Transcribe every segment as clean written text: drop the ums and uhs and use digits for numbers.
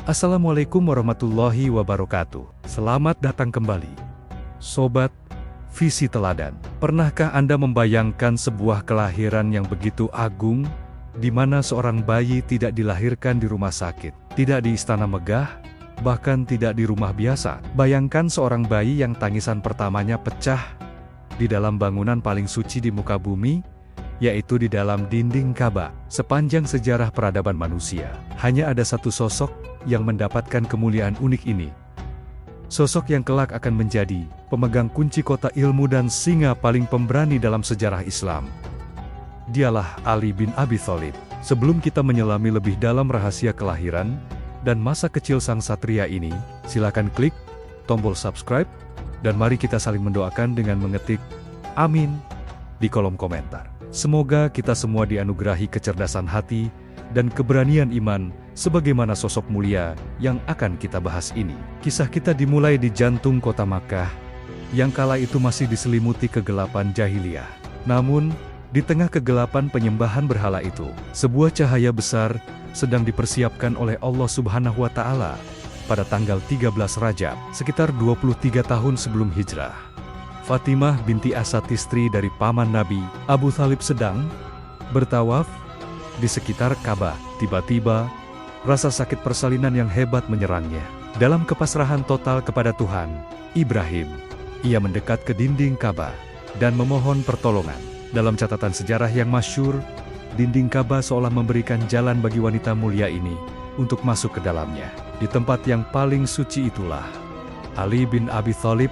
Assalamualaikum warahmatullahi wabarakatuh. Selamat datang kembali, Sobat Visi Teladan. Pernahkah Anda membayangkan sebuah kelahiran yang begitu agung, di mana seorang bayi tidak dilahirkan di rumah sakit, tidak di istana megah, bahkan tidak di rumah biasa? Bayangkan seorang bayi yang tangisan pertamanya pecah di dalam bangunan paling suci di muka bumi, yaitu di dalam dinding Ka'bah. Sepanjang sejarah peradaban manusia, hanya ada satu sosok yang mendapatkan kemuliaan unik ini. Sosok yang kelak akan menjadi pemegang kunci kota ilmu dan singa paling pemberani dalam sejarah Islam. Dialah Ali bin Abi Thalib. Sebelum kita menyelami lebih dalam rahasia kelahiran dan masa kecil sang satria ini, silakan klik tombol subscribe, dan mari kita saling mendoakan dengan mengetik amin di kolom komentar. Semoga kita semua dianugerahi kecerdasan hati dan keberanian iman, sebagaimana sosok mulia yang akan kita bahas ini. Kisah kita dimulai di jantung kota Makkah, yang kala itu masih diselimuti kegelapan jahiliyah. Namun, di tengah kegelapan penyembahan berhala itu, sebuah cahaya besar sedang dipersiapkan oleh Allah Subhanahu wa Ta'ala pada tanggal 13 Rajab, sekitar 23 tahun sebelum hijrah. Fatimah binti Asad, istri dari paman Nabi, Abu Thalib, sedang bertawaf di sekitar Ka'bah. Tiba-tiba, rasa sakit persalinan yang hebat menyerangnya. Dalam kepasrahan total kepada Tuhan, Ibrahim, ia mendekat ke dinding Ka'bah dan memohon pertolongan. Dalam catatan sejarah yang masyhur, dinding Ka'bah seolah memberikan jalan bagi wanita mulia ini untuk masuk ke dalamnya. Di tempat yang paling suci itulah, Ali bin Abi Thalib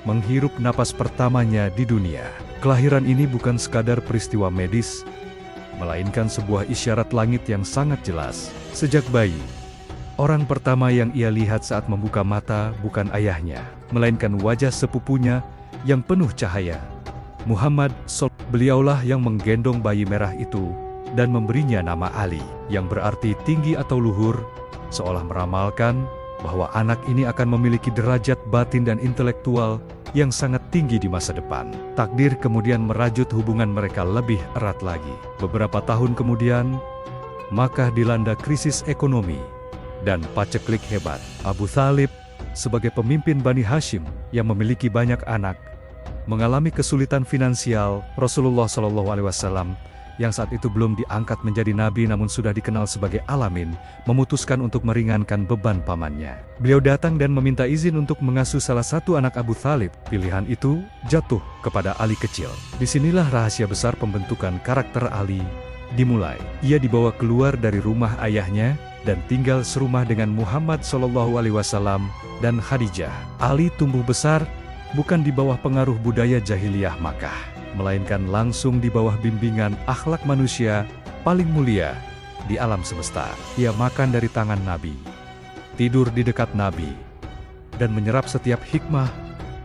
menghirup napas pertamanya di dunia. Kelahiran ini bukan sekadar peristiwa medis, melainkan sebuah isyarat langit yang sangat jelas. Sejak bayi, orang pertama yang ia lihat saat membuka mata bukan ayahnya, melainkan wajah sepupunya yang penuh cahaya, Muhammad SAW. Beliaulah yang menggendong bayi merah itu dan memberinya nama Ali, yang berarti tinggi atau luhur, seolah meramalkan bahwa anak ini akan memiliki derajat batin dan intelektual yang sangat tinggi di masa depan. Takdir kemudian merajut hubungan mereka lebih erat lagi. Beberapa tahun kemudian, Makkah dilanda krisis ekonomi dan paceklik hebat. Abu Thalib, sebagai pemimpin Bani Hashim yang memiliki banyak anak, mengalami kesulitan finansial. Rasulullah SAW, yang saat itu belum diangkat menjadi nabi namun sudah dikenal sebagai Alamin, memutuskan untuk meringankan beban pamannya. Beliau datang dan meminta izin untuk mengasuh salah satu anak Abu Thalib. Pilihan itu jatuh kepada Ali kecil. Disinilah rahasia besar pembentukan karakter Ali dimulai. Ia dibawa keluar dari rumah ayahnya dan tinggal serumah dengan Muhammad SAW dan Khadijah. Ali tumbuh besar bukan di bawah pengaruh budaya jahiliyah Makkah, melainkan langsung di bawah bimbingan akhlak manusia paling mulia di alam semesta. Ia makan dari tangan Nabi, tidur di dekat Nabi, dan menyerap setiap hikmah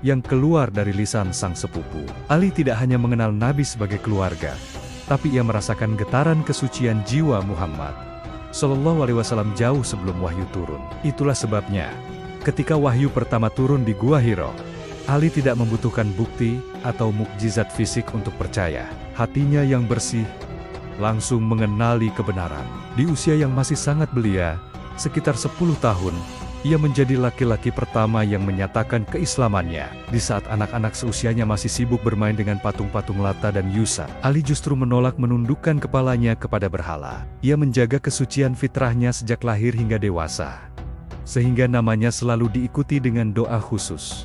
yang keluar dari lisan sang sepupu. Ali tidak hanya mengenal Nabi sebagai keluarga, tapi ia merasakan getaran kesucian jiwa Muhammad SAW jauh sebelum wahyu turun. Itulah sebabnya, ketika wahyu pertama turun di Gua Hiro, Ali tidak membutuhkan bukti atau mukjizat fisik untuk percaya. Hatinya yang bersih langsung mengenali kebenaran. Di usia yang masih sangat belia, sekitar 10 tahun, ia menjadi laki-laki pertama yang menyatakan keislamannya. Di saat anak-anak seusianya masih sibuk bermain dengan patung-patung Lata dan Uzza, Ali justru menolak menundukkan kepalanya kepada berhala. Ia menjaga kesucian fitrahnya sejak lahir hingga dewasa, sehingga namanya selalu diikuti dengan doa khusus.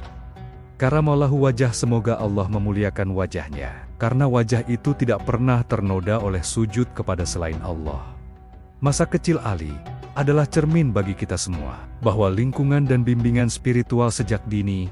Karamallahu wajah, semoga Allah memuliakan wajahnya, karena wajah itu tidak pernah ternoda oleh sujud kepada selain Allah. Masa kecil Ali adalah cermin bagi kita semua, bahwa lingkungan dan bimbingan spiritual sejak dini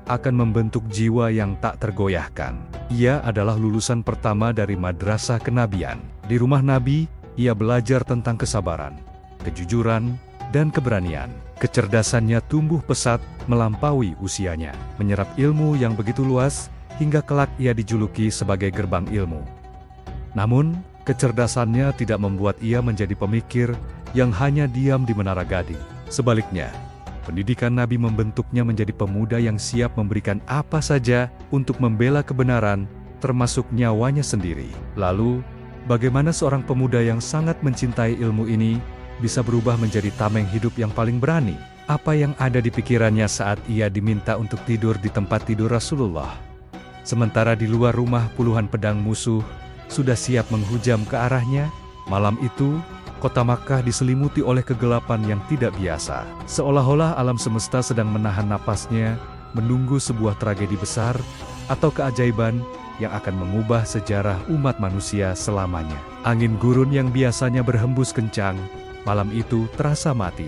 akan membentuk jiwa yang tak tergoyahkan. Ia adalah lulusan pertama dari madrasah kenabian. Di rumah Nabi, ia belajar tentang kesabaran, kejujuran, dan keberanian. Kecerdasannya tumbuh pesat melampaui usianya, menyerap ilmu yang begitu luas, hingga kelak ia dijuluki sebagai gerbang ilmu. Namun, kecerdasannya tidak membuat ia menjadi pemikir yang hanya diam di menara gading. Sebaliknya, pendidikan Nabi membentuknya menjadi pemuda yang siap memberikan apa saja untuk membela kebenaran, termasuk nyawanya sendiri. Lalu, bagaimana seorang pemuda yang sangat mencintai ilmu ini bisa berubah menjadi tameng hidup yang paling berani. Apa yang ada di pikirannya saat ia diminta untuk tidur di tempat tidur Rasulullah? Sementara di luar rumah puluhan pedang musuh sudah siap menghujam ke arahnya. Malam itu, kota Makkah diselimuti oleh kegelapan yang tidak biasa. Seolah-olah alam semesta sedang menahan napasnya, menunggu sebuah tragedi besar atau keajaiban yang akan mengubah sejarah umat manusia selamanya. Angin gurun yang biasanya berhembus kencang, malam itu terasa mati,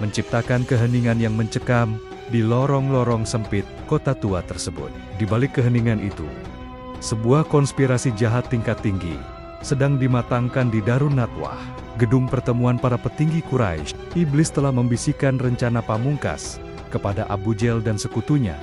menciptakan keheningan yang mencekam di lorong-lorong sempit kota tua tersebut. Di balik keheningan itu, sebuah konspirasi jahat tingkat tinggi sedang dimatangkan di Darun Nadwah, gedung pertemuan para petinggi Quraisy. Iblis telah membisikkan rencana pamungkas kepada Abu Jahal dan sekutunya.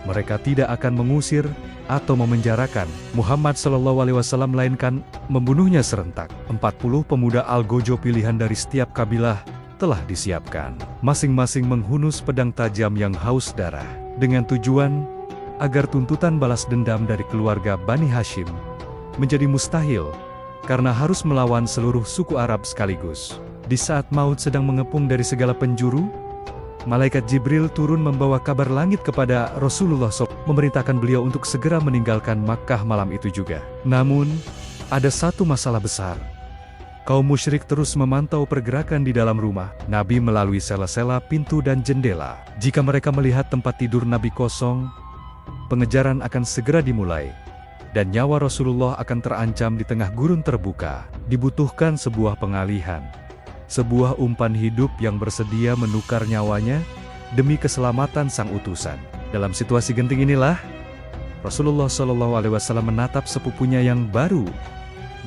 Mereka tidak akan mengusir atau memenjarakan Muhammad SAW, melainkan membunuhnya serentak. 40 pemuda Al-Gojo pilihan dari setiap kabilah telah disiapkan, masing-masing menghunus pedang tajam yang haus darah, dengan tujuan agar tuntutan balas dendam dari keluarga Bani Hashim menjadi mustahil, karena harus melawan seluruh suku Arab sekaligus. Di saat maut sedang mengepung dari segala penjuru, Malaikat Jibril turun membawa kabar langit kepada Rasulullah SAW, memerintahkan beliau untuk segera meninggalkan Makkah malam itu juga. Namun, ada satu masalah besar. Kaum musyrik terus memantau pergerakan di dalam rumah Nabi melalui sela-sela pintu dan jendela. Jika mereka melihat tempat tidur Nabi kosong, pengejaran akan segera dimulai, dan nyawa Rasulullah akan terancam di tengah gurun terbuka. Dibutuhkan sebuah pengalihan, sebuah umpan hidup yang bersedia menukar nyawanya demi keselamatan sang utusan. Dalam situasi genting inilah, Rasulullah SAW menatap sepupunya yang baru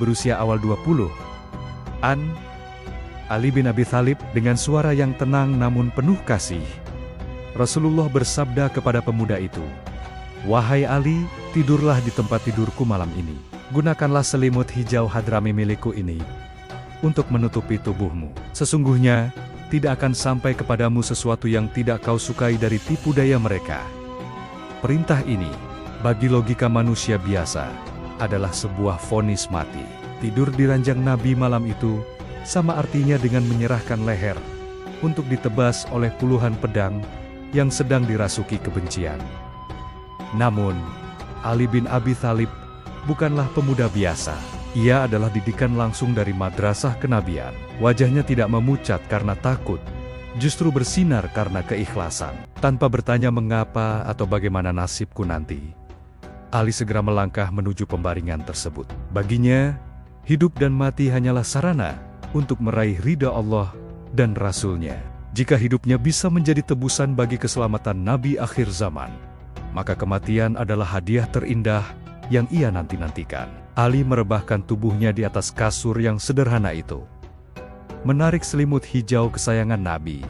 berusia awal 20, Ali bin Abi Thalib, dengan suara yang tenang namun penuh kasih. Rasulullah bersabda kepada pemuda itu, "Wahai Ali, tidurlah di tempat tidurku malam ini. Gunakanlah selimut hijau hadrami milikku ini untuk menutupi tubuhmu. Sesungguhnya, tidak akan sampai kepadamu sesuatu yang tidak kau sukai dari tipu daya mereka." Perintah ini, bagi logika manusia biasa, adalah sebuah vonis mati. Tidur di ranjang Nabi malam itu, sama artinya dengan menyerahkan leher, untuk ditebas oleh puluhan pedang, yang sedang dirasuki kebencian. Namun, Ali bin Abi Thalib bukanlah pemuda biasa. Ia adalah didikan langsung dari madrasah kenabian. Wajahnya tidak memucat karena takut, justru bersinar karena keikhlasan. Tanpa bertanya mengapa atau bagaimana nasibku nanti, Ali segera melangkah menuju pembaringan tersebut. Baginya, hidup dan mati hanyalah sarana untuk meraih ridha Allah dan Rasul-Nya. Jika hidupnya bisa menjadi tebusan bagi keselamatan Nabi akhir zaman, maka kematian adalah hadiah terindah yang ia nanti-nantikan. Ali merebahkan tubuhnya di atas kasur yang sederhana itu, menarik selimut hijau kesayangan Nabi,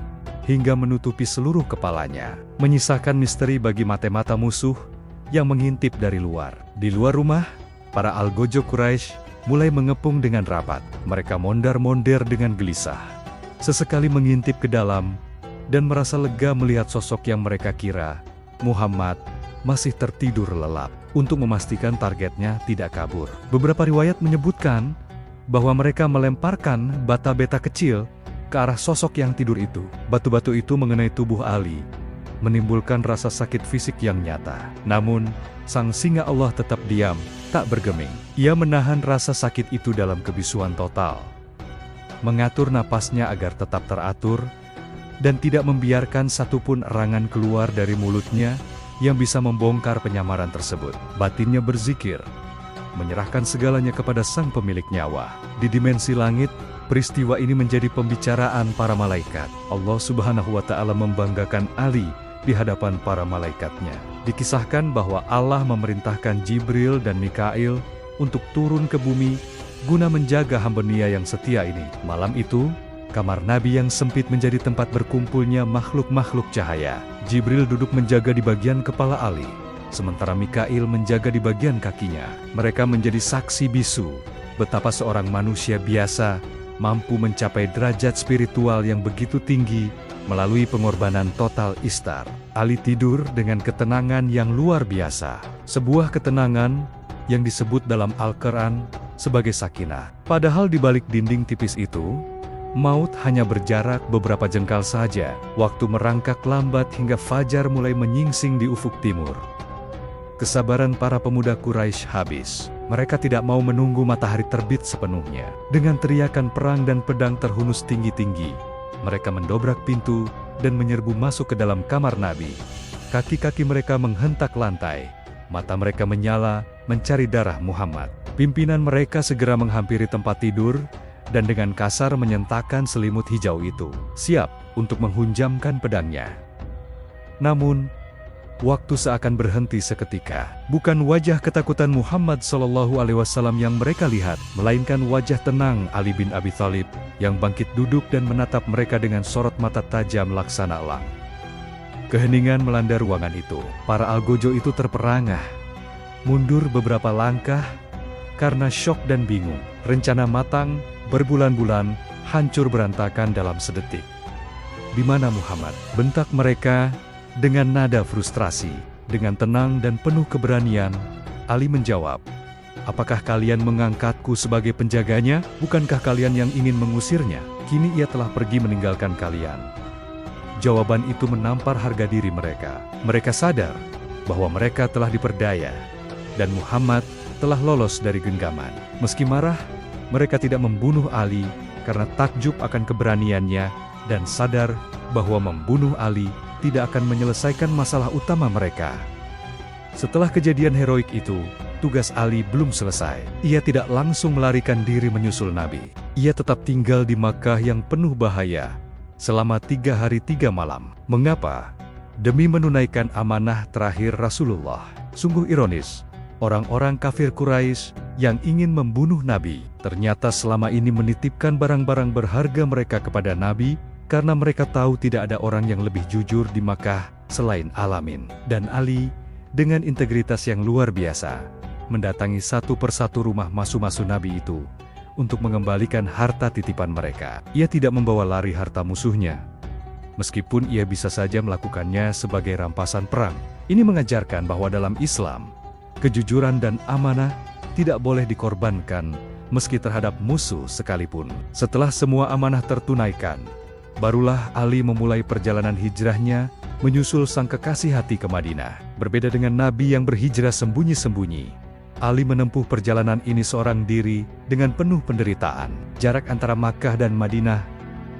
hingga menutupi seluruh kepalanya, menyisakan misteri bagi mata-mata musuh yang mengintip dari luar. Di luar rumah, para Al-Gojo Quraisy mulai mengepung dengan rapat. Mereka mondar-mondir dengan gelisah, sesekali mengintip ke dalam, dan merasa lega melihat sosok yang mereka kira Muhammad masih tertidur lelap. Untuk memastikan targetnya tidak kabur, beberapa riwayat menyebutkan bahwa mereka melemparkan bata-bata kecil ke arah sosok yang tidur itu. Batu-batu itu mengenai tubuh Ali, menimbulkan rasa sakit fisik yang nyata. Namun, sang singa Allah tetap diam, tak bergeming. Ia menahan rasa sakit itu dalam kebisuan total, mengatur napasnya agar tetap teratur, dan tidak membiarkan satupun erangan keluar dari mulutnya yang bisa membongkar penyamaran tersebut. Batinnya berzikir, menyerahkan segalanya kepada sang pemilik nyawa. Di dimensi langit, peristiwa ini menjadi pembicaraan para malaikat. Allah Subhanahu wa Ta'ala membanggakan Ali di hadapan para malaikatnya. Dikisahkan bahwa Allah memerintahkan Jibril dan Mikail untuk turun ke bumi guna menjaga hamba-Nya yang setia ini. Malam itu, kamar Nabi yang sempit menjadi tempat berkumpulnya makhluk-makhluk cahaya. Jibril duduk menjaga di bagian kepala Ali, sementara Mikail menjaga di bagian kakinya. Mereka menjadi saksi bisu betapa seorang manusia biasa mampu mencapai derajat spiritual yang begitu tinggi melalui pengorbanan total istar. Ali tidur dengan ketenangan yang luar biasa, sebuah ketenangan yang disebut dalam Al-Quran sebagai sakinah. Padahal di balik dinding tipis itu, Maut hanya berjarak beberapa jengkal saja. Waktu merangkak lambat hingga fajar mulai menyingsing di ufuk timur. Kesabaran para pemuda Quraisy habis. Mereka tidak mau menunggu matahari terbit sepenuhnya. Dengan teriakan perang dan pedang terhunus tinggi-tinggi, mereka mendobrak pintu dan menyerbu masuk ke dalam kamar Nabi. Kaki-kaki mereka menghentak lantai. Mata mereka menyala, mencari darah Muhammad. Pimpinan mereka segera menghampiri tempat tidur, dan dengan kasar menyentakkan selimut hijau itu, siap untuk menghunjamkan pedangnya. Namun, waktu seakan berhenti seketika. Bukan wajah ketakutan Muhammad SAW yang mereka lihat, melainkan wajah tenang Ali bin Abi Thalib, yang bangkit duduk dan menatap mereka dengan sorot mata tajam laksana elang. Keheningan melanda ruangan itu. Para algojo itu terperangah, mundur beberapa langkah, karena syok dan bingung. Rencana matang, berbulan-bulan, hancur berantakan dalam sedetik. "Di mana Muhammad?" bentak mereka dengan nada frustrasi. Dengan tenang dan penuh keberanian, Ali menjawab, "Apakah kalian mengangkatku sebagai penjaganya? Bukankah kalian yang ingin mengusirnya? Kini ia telah pergi meninggalkan kalian." Jawaban itu menampar harga diri mereka. Mereka sadar bahwa mereka telah diperdaya, dan Muhammad telah lolos dari genggaman. Meski marah, mereka tidak membunuh Ali karena takjub akan keberaniannya dan sadar bahwa membunuh Ali tidak akan menyelesaikan masalah utama mereka. Setelah kejadian heroik itu, tugas Ali belum selesai. Ia tidak langsung melarikan diri menyusul Nabi. Ia tetap tinggal di Makkah yang penuh bahaya selama 3 hari 3 malam. Mengapa? Demi menunaikan amanah terakhir Rasulullah. Sungguh ironis, orang-orang kafir Quraisy yang ingin membunuh Nabi, ternyata selama ini menitipkan barang-barang berharga mereka kepada Nabi, karena mereka tahu tidak ada orang yang lebih jujur di Makkah selain Alamin. Dan Ali, dengan integritas yang luar biasa, mendatangi satu persatu rumah masu-masu Nabi itu untuk mengembalikan harta titipan mereka. Ia tidak membawa lari harta musuhnya, meskipun ia bisa saja melakukannya sebagai rampasan perang. Ini mengajarkan bahwa dalam Islam, kejujuran dan amanah tidak boleh dikorbankan, meski terhadap musuh sekalipun. Setelah semua amanah tertunaikan, barulah Ali memulai perjalanan hijrahnya menyusul sang kekasih hati ke Madinah. Berbeda dengan Nabi yang berhijrah sembunyi-sembunyi, Ali menempuh perjalanan ini seorang diri dengan penuh penderitaan. Jarak antara Makkah dan Madinah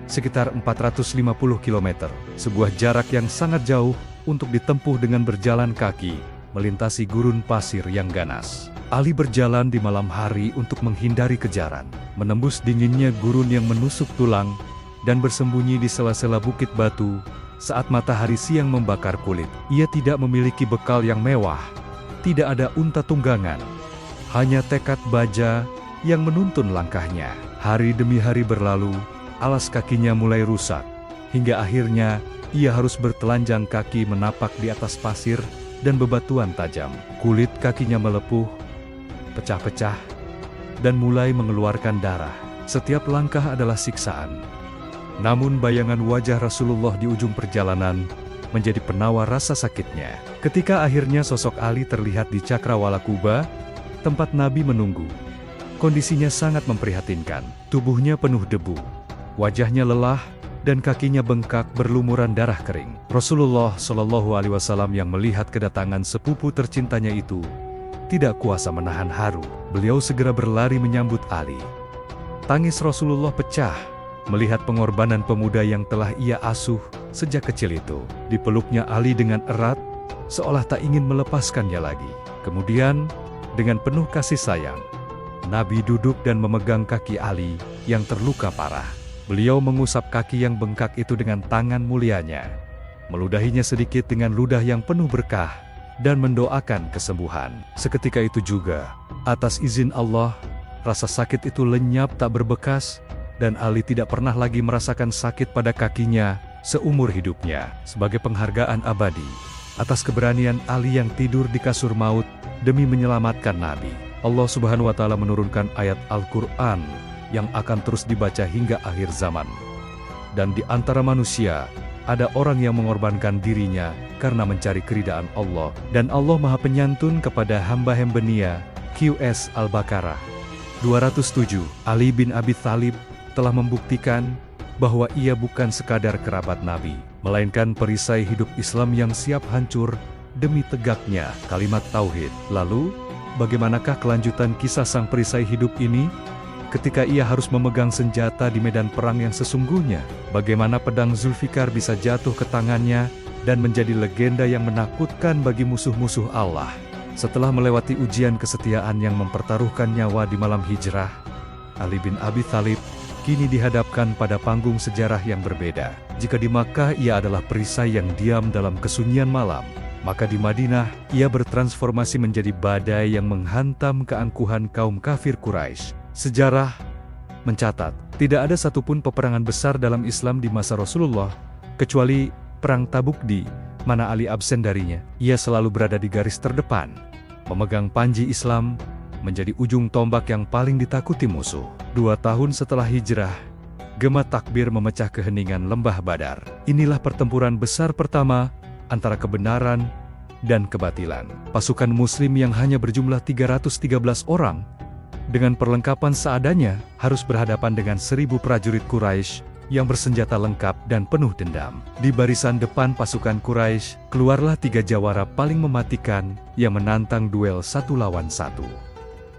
sekitar 450 km, sebuah jarak yang sangat jauh untuk ditempuh dengan berjalan kaki, melintasi gurun pasir yang ganas. Ali berjalan di malam hari untuk menghindari kejaran, menembus dinginnya gurun yang menusuk tulang, dan bersembunyi di sela-sela bukit batu saat matahari siang membakar kulit. Ia tidak memiliki bekal yang mewah, tidak ada unta tunggangan, hanya tekad baja yang menuntun langkahnya. Hari demi hari berlalu, alas kakinya mulai rusak, hingga akhirnya ia harus bertelanjang kaki menapak di atas pasir dan bebatuan tajam. Kulit kakinya melepuh, pecah-pecah, dan mulai mengeluarkan darah. Setiap langkah adalah siksaan. Namun bayangan wajah Rasulullah di ujung perjalanan menjadi penawar rasa sakitnya. Ketika akhirnya sosok Ali terlihat di Cakrawala Kuba, tempat Nabi menunggu, kondisinya sangat memprihatinkan. Tubuhnya penuh debu, wajahnya lelah, dan kakinya bengkak berlumuran darah kering. Rasulullah SAW yang melihat kedatangan sepupu tercintanya itu tidak kuasa menahan haru. Beliau segera berlari menyambut Ali. Tangis Rasulullah pecah melihat pengorbanan pemuda yang telah ia asuh sejak kecil itu. Dipeluknya Ali dengan erat, seolah tak ingin melepaskannya lagi. Kemudian, dengan penuh kasih sayang, Nabi duduk dan memegang kaki Ali yang terluka parah. Beliau mengusap kaki yang bengkak itu dengan tangan mulianya, meludahinya sedikit dengan ludah yang penuh berkah, dan mendoakan kesembuhan. Seketika itu juga, atas izin Allah, rasa sakit itu lenyap tak berbekas, dan Ali tidak pernah lagi merasakan sakit pada kakinya seumur hidupnya. Sebagai penghargaan abadi atas keberanian Ali yang tidur di kasur maut demi menyelamatkan Nabi, Allah Subhanahu wa Ta'ala menurunkan ayat Al-Quran yang akan terus dibaca hingga akhir zaman. Dan di antara manusia ada orang yang mengorbankan dirinya karena mencari keridaan Allah, dan Allah Maha Penyantun kepada hamba-hambanya. QS Al-Baqarah 207. Ali bin Abi Thalib telah membuktikan bahwa ia bukan sekadar kerabat Nabi, melainkan perisai hidup Islam yang siap hancur demi tegaknya kalimat tauhid. Lalu, bagaimanakah kelanjutan kisah sang perisai hidup ini? Ketika ia harus memegang senjata di medan perang yang sesungguhnya, bagaimana pedang Zulfikar bisa jatuh ke tangannya dan menjadi legenda yang menakutkan bagi musuh-musuh Allah. Setelah melewati ujian kesetiaan yang mempertaruhkan nyawa di malam hijrah, Ali bin Abi Thalib kini dihadapkan pada panggung sejarah yang berbeda. Jika di Makkah ia adalah perisai yang diam dalam kesunyian malam, maka di Madinah ia bertransformasi menjadi badai yang menghantam keangkuhan kaum kafir Quraisy. Sejarah mencatat, tidak ada satupun peperangan besar dalam Islam di masa Rasulullah, kecuali Perang Tabuk di mana Ali absen darinya. Ia selalu berada di garis terdepan, memegang panji Islam, menjadi ujung tombak yang paling ditakuti musuh. 2 tahun setelah hijrah, gema takbir memecah keheningan lembah Badar. Inilah pertempuran besar pertama antara kebenaran dan kebatilan. Pasukan muslim yang hanya berjumlah 313 orang, dengan perlengkapan seadanya, harus berhadapan dengan 1000 prajurit Quraisy yang bersenjata lengkap dan penuh dendam. Di barisan depan pasukan Quraisy, keluarlah 3 jawara paling mematikan yang menantang duel 1 lawan 1.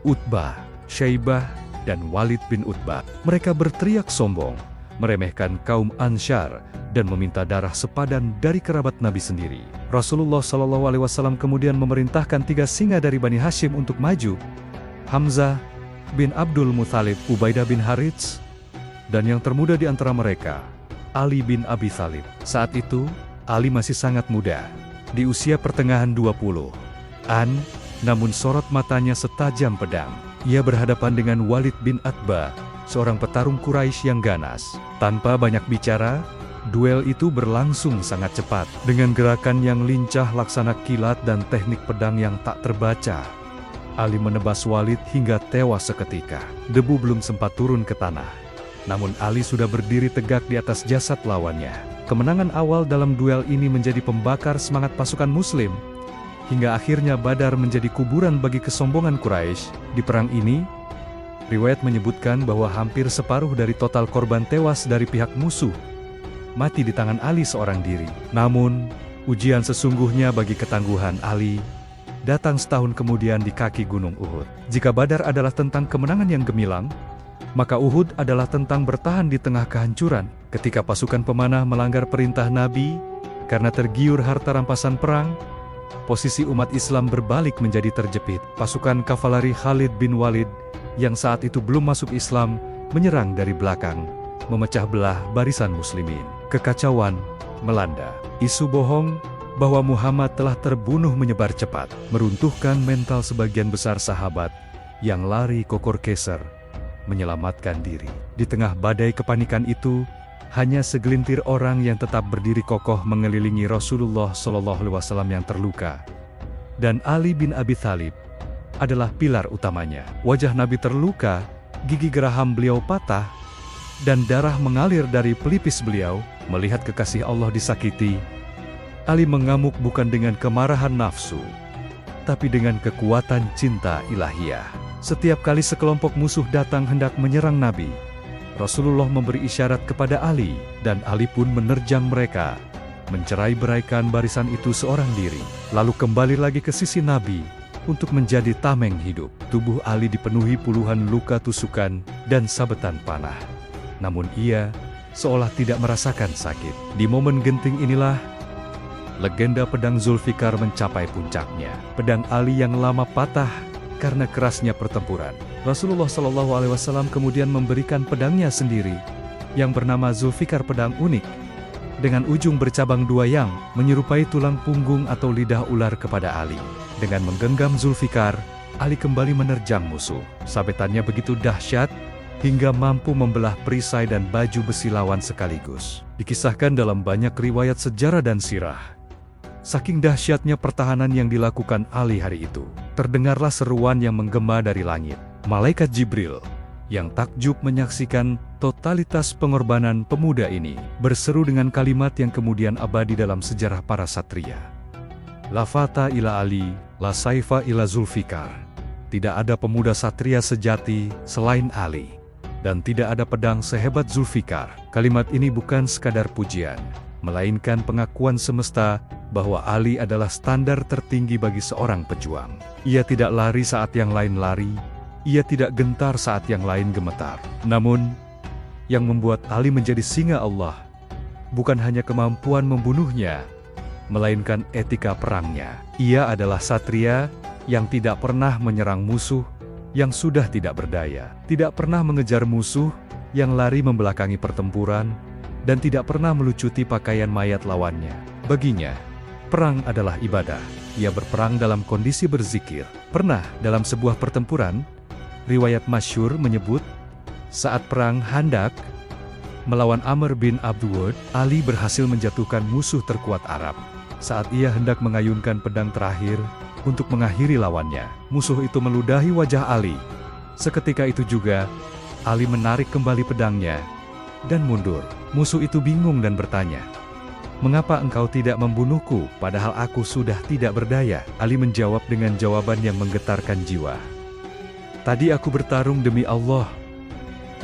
Utbah, Syaibah, dan Walid bin Utbah. Mereka berteriak sombong, meremehkan kaum Ansyar, dan meminta darah sepadan dari kerabat Nabi sendiri. Rasulullah SAW kemudian memerintahkan 3 singa dari Bani Hashim untuk maju: Hamzah bin Abdul Muthalib, Ubaidah bin Harits, dan yang termuda di antara mereka, Ali bin Abi Thalib. Saat itu, Ali masih sangat muda, di usia pertengahan 20-an, namun sorot matanya setajam pedang. Ia berhadapan dengan Walid bin Utbah, seorang petarung Quraisy yang ganas. Tanpa banyak bicara, duel itu berlangsung sangat cepat. Dengan gerakan yang lincah laksana kilat dan teknik pedang yang tak terbaca, Ali menebas Walid hingga tewas seketika. Debu belum sempat turun ke tanah, namun Ali sudah berdiri tegak di atas jasad lawannya. Kemenangan awal dalam duel ini menjadi pembakar semangat pasukan muslim, hingga akhirnya Badar menjadi kuburan bagi kesombongan Quraisy. Di perang ini, riwayat menyebutkan bahwa hampir separuh dari total korban tewas dari pihak musuh mati di tangan Ali seorang diri. Namun, ujian sesungguhnya bagi ketangguhan Ali datang setahun kemudian di kaki Gunung Uhud. Jika Badar adalah tentang kemenangan yang gemilang, maka Uhud adalah tentang bertahan di tengah kehancuran. Ketika pasukan pemanah melanggar perintah Nabi karena tergiur harta rampasan perang, posisi umat Islam berbalik menjadi terjepit. Pasukan kavaleri Khalid bin Walid yang saat itu belum masuk Islam menyerang dari belakang, memecah belah barisan muslimin. Kekacauan melanda. Isu bohong bahwa Muhammad telah terbunuh menyebar cepat, meruntuhkan mental sebagian besar sahabat yang lari kokor keser menyelamatkan diri. Di tengah badai kepanikan itu, hanya segelintir orang yang tetap berdiri kokoh mengelilingi Rasulullah SAW yang terluka. Dan Ali bin Abi Thalib adalah pilar utamanya. Wajah Nabi terluka, gigi geraham beliau patah, dan darah mengalir dari pelipis beliau. Melihat kekasih Allah disakiti, Ali mengamuk bukan dengan kemarahan nafsu, tapi dengan kekuatan cinta ilahiyah. Setiap kali sekelompok musuh datang hendak menyerang Nabi, Rasulullah memberi isyarat kepada Ali, dan Ali pun menerjang mereka, mencerai-beraikan barisan itu seorang diri, lalu kembali lagi ke sisi Nabi untuk menjadi tameng hidup. Tubuh Ali dipenuhi puluhan luka tusukan dan sabetan panah. Namun ia seolah tidak merasakan sakit. Di momen genting inilah, legenda pedang Zulfikar mencapai puncaknya. Pedang Ali yang lama patah karena kerasnya pertempuran. Rasulullah SAW kemudian memberikan pedangnya sendiri, yang bernama Zulfikar, pedang unik, dengan ujung bercabang 2 yang menyerupai tulang punggung atau lidah ular kepada Ali. Dengan menggenggam Zulfikar, Ali kembali menerjang musuh. Sabetannya begitu dahsyat, hingga mampu membelah perisai dan baju besi lawan sekaligus. Dikisahkan dalam banyak riwayat sejarah dan sirah, saking dahsyatnya pertahanan yang dilakukan Ali hari itu, terdengarlah seruan yang menggema dari langit. Malaikat Jibril, yang takjub menyaksikan totalitas pengorbanan pemuda ini, berseru dengan kalimat yang kemudian abadi dalam sejarah para satria. La fata ila Ali, la saifa ila Zulfikar. Tidak ada pemuda satria sejati selain Ali, dan tidak ada pedang sehebat Zulfikar. Kalimat ini bukan sekadar pujian, melainkan pengakuan semesta bahwa Ali adalah standar tertinggi bagi seorang pejuang. Ia tidak lari saat yang lain lari, ia tidak gentar saat yang lain gemetar. Namun, yang membuat Ali menjadi singa Allah, bukan hanya kemampuan membunuhnya, melainkan etika perangnya. Ia adalah satria yang tidak pernah menyerang musuh yang sudah tidak berdaya, tidak pernah mengejar musuh yang lari membelakangi pertempuran, dan tidak pernah melucuti pakaian mayat lawannya. Baginya, perang adalah ibadah. Ia berperang dalam kondisi berzikir. Pernah dalam sebuah pertempuran, riwayat masyhur menyebut, saat perang Handak melawan Amr bin Abdul Wud, Ali berhasil menjatuhkan musuh terkuat Arab. Saat ia hendak mengayunkan pedang terakhir untuk mengakhiri lawannya, musuh itu meludahi wajah Ali. Seketika itu juga, Ali menarik kembali pedangnya dan mundur. Musuh itu bingung dan bertanya, "Mengapa engkau tidak membunuhku, padahal aku sudah tidak berdaya?" Ali menjawab dengan jawaban yang menggetarkan jiwa. "Tadi aku bertarung demi Allah.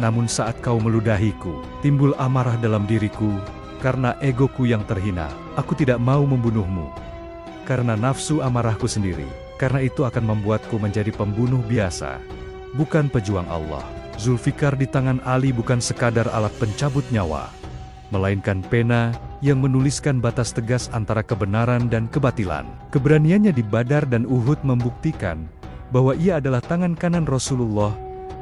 Namun saat kau meludahiku, timbul amarah dalam diriku, karena egoku yang terhina. Aku tidak mau membunuhmu, karena nafsu amarahku sendiri. Karena itu akan membuatku menjadi pembunuh biasa, bukan pejuang Allah." Zulfikar di tangan Ali bukan sekadar alat pencabut nyawa, melainkan pena yang menuliskan batas tegas antara kebenaran dan kebatilan. Keberaniannya di Badar dan Uhud membuktikan bahwa ia adalah tangan kanan Rasulullah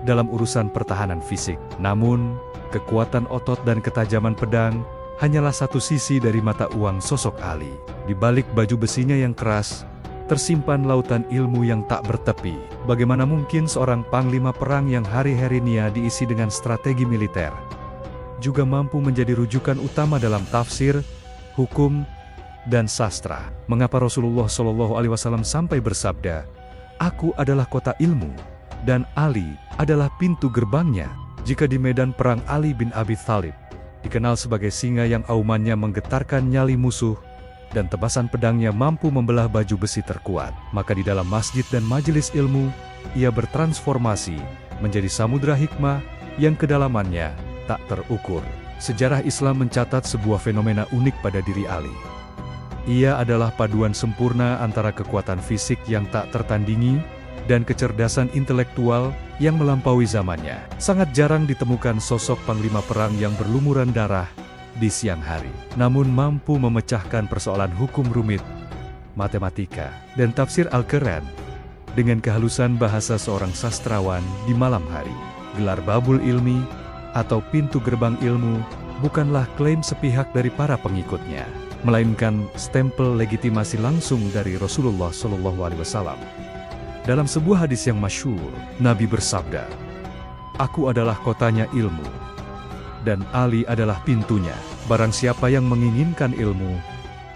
dalam urusan pertahanan fisik. Namun, kekuatan otot dan ketajaman pedang hanyalah satu sisi dari mata uang sosok Ali. Di balik baju besinya yang keras, tersimpan lautan ilmu yang tak bertepi. Bagaimana mungkin seorang panglima perang yang hari-harinya diisi dengan strategi militer, juga mampu menjadi rujukan utama dalam tafsir, hukum, dan sastra? Mengapa Rasulullah SAW sampai bersabda, "Aku adalah kota ilmu, dan Ali adalah pintu gerbangnya"? Jika di medan perang Ali bin Abi Thalib dikenal sebagai singa yang aumannya menggetarkan nyali musuh, dan tebasan pedangnya mampu membelah baju besi terkuat, maka di dalam masjid dan majelis ilmu, ia bertransformasi menjadi samudra hikmah yang kedalamannya tak terukur. Sejarah Islam mencatat sebuah fenomena unik pada diri Ali. Ia adalah paduan sempurna antara kekuatan fisik yang tak tertandingi dan kecerdasan intelektual yang melampaui zamannya. Sangat jarang ditemukan sosok panglima perang yang berlumuran darah di siang hari, namun mampu memecahkan persoalan hukum rumit, matematika, dan tafsir Al-Quran dengan kehalusan bahasa seorang sastrawan di malam hari. Gelar Babul Ilmi atau pintu gerbang ilmu bukanlah klaim sepihak dari para pengikutnya, melainkan stempel legitimasi langsung dari Rasulullah SAW. Dalam sebuah hadis yang masyhur, Nabi bersabda, "Aku adalah kotanya ilmu, dan Ali adalah pintunya. Barang siapa yang menginginkan ilmu,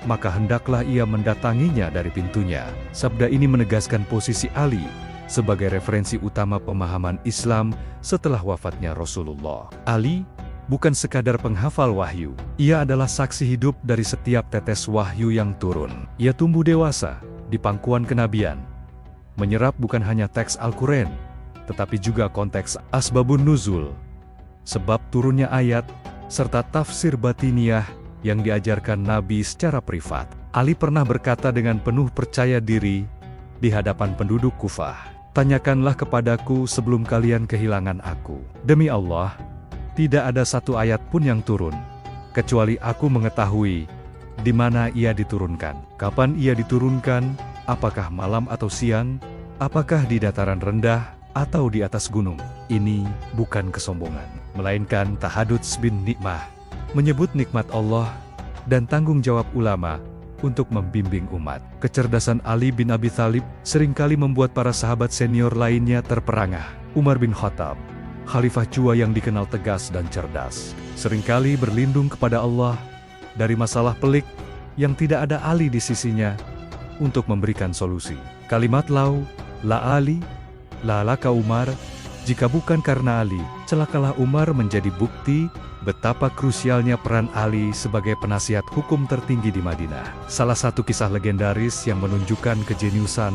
maka hendaklah ia mendatanginya dari pintunya." Sabda ini menegaskan posisi Ali sebagai referensi utama pemahaman Islam setelah wafatnya Rasulullah. Ali bukan sekadar penghafal wahyu, ia adalah saksi hidup dari setiap tetes wahyu yang turun. Ia tumbuh dewasa di pangkuan kenabian, menyerap bukan hanya teks Al-Quran, tetapi juga konteks asbabun nuzul, sebab turunnya ayat, serta tafsir batiniah yang diajarkan Nabi secara privat. Ali pernah berkata dengan penuh percaya diri di hadapan penduduk Kufah, "Tanyakanlah kepadaku sebelum kalian kehilangan aku. Demi Allah, tidak ada satu ayat pun yang turun, kecuali aku mengetahui di mana ia diturunkan, kapan ia diturunkan, apakah malam atau siang, apakah di dataran rendah atau di atas gunung." Ini bukan kesombongan, melainkan tahaduts bin nikmah, menyebut nikmat Allah dan tanggung jawab ulama untuk membimbing umat. Kecerdasan Ali bin Abi Thalib seringkali membuat para sahabat senior lainnya terperangah. Umar bin Khattab, khalifah Jua yang dikenal tegas dan cerdas, seringkali berlindung kepada Allah dari masalah pelik yang tidak ada Ali di sisinya untuk memberikan solusi. Kalimat "lau la Ali, la laka Umar", jika bukan karena Ali, celakalah Umar, menjadi bukti betapa krusialnya peran Ali sebagai penasihat hukum tertinggi di Madinah. Salah satu kisah legendaris yang menunjukkan kejeniusan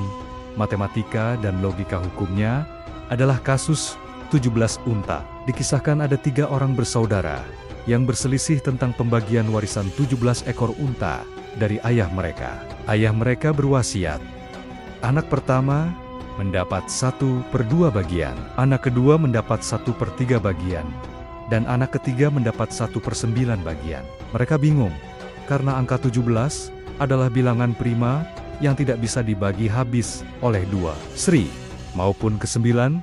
matematika dan logika hukumnya adalah kasus 17 unta. Dikisahkan ada 3 orang bersaudara yang berselisih tentang pembagian warisan 17 ekor unta dari ayah mereka. Ayah mereka berwasiat, anak pertama mendapat 1/2 bagian, anak kedua mendapat 1/3 bagian, dan anak ketiga mendapat 1/9 bagian. Mereka bingung, karena angka 17 adalah bilangan prima yang tidak bisa dibagi habis oleh 2 sri maupun ke-9.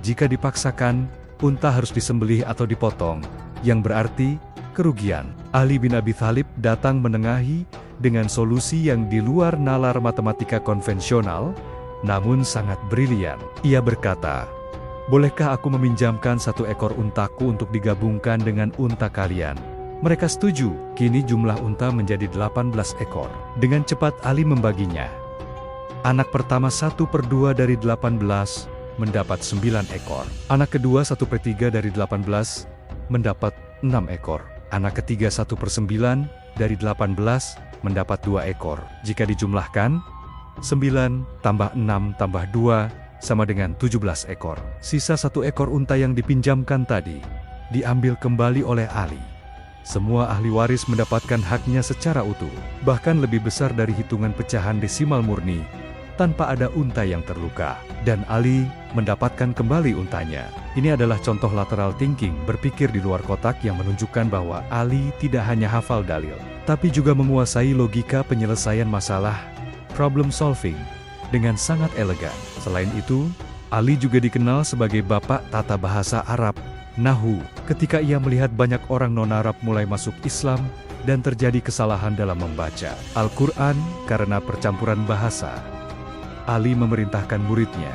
Jika dipaksakan, unta harus disembelih atau dipotong, yang berarti kerugian. Ali bin Abi Thalib datang menengahi dengan solusi yang di luar nalar matematika konvensional, namun sangat brilian. Ia berkata, "Bolehkah aku meminjamkan 1 ekor untaku untuk digabungkan dengan unta kalian?" Mereka setuju. Kini jumlah unta menjadi 18 ekor. Dengan cepat Ali membaginya. Anak pertama 1/2 dari 18 mendapat 9 ekor. Anak kedua 1/3 dari 18 mendapat 6 ekor. Anak ketiga 1/9 dari 18 mendapat 2 ekor. Jika dijumlahkan, 9 tambah 6 tambah 2 sama dengan 17 ekor. Sisa 1 ekor unta yang dipinjamkan tadi diambil kembali oleh Ali. Semua ahli waris mendapatkan haknya secara utuh, bahkan lebih besar dari hitungan pecahan desimal murni, tanpa ada unta yang terluka. Dan Ali mendapatkan kembali untanya. Ini adalah contoh lateral thinking, berpikir di luar kotak yang menunjukkan bahwa Ali tidak hanya hafal dalil, tapi juga menguasai logika penyelesaian masalah, problem solving, dengan sangat elegan. Selain itu, Ali juga dikenal sebagai bapak tata bahasa Arab, Nahu, ketika ia melihat banyak orang non-Arab mulai masuk Islam dan terjadi kesalahan dalam membaca Al-Quran karena percampuran bahasa. Ali memerintahkan muridnya,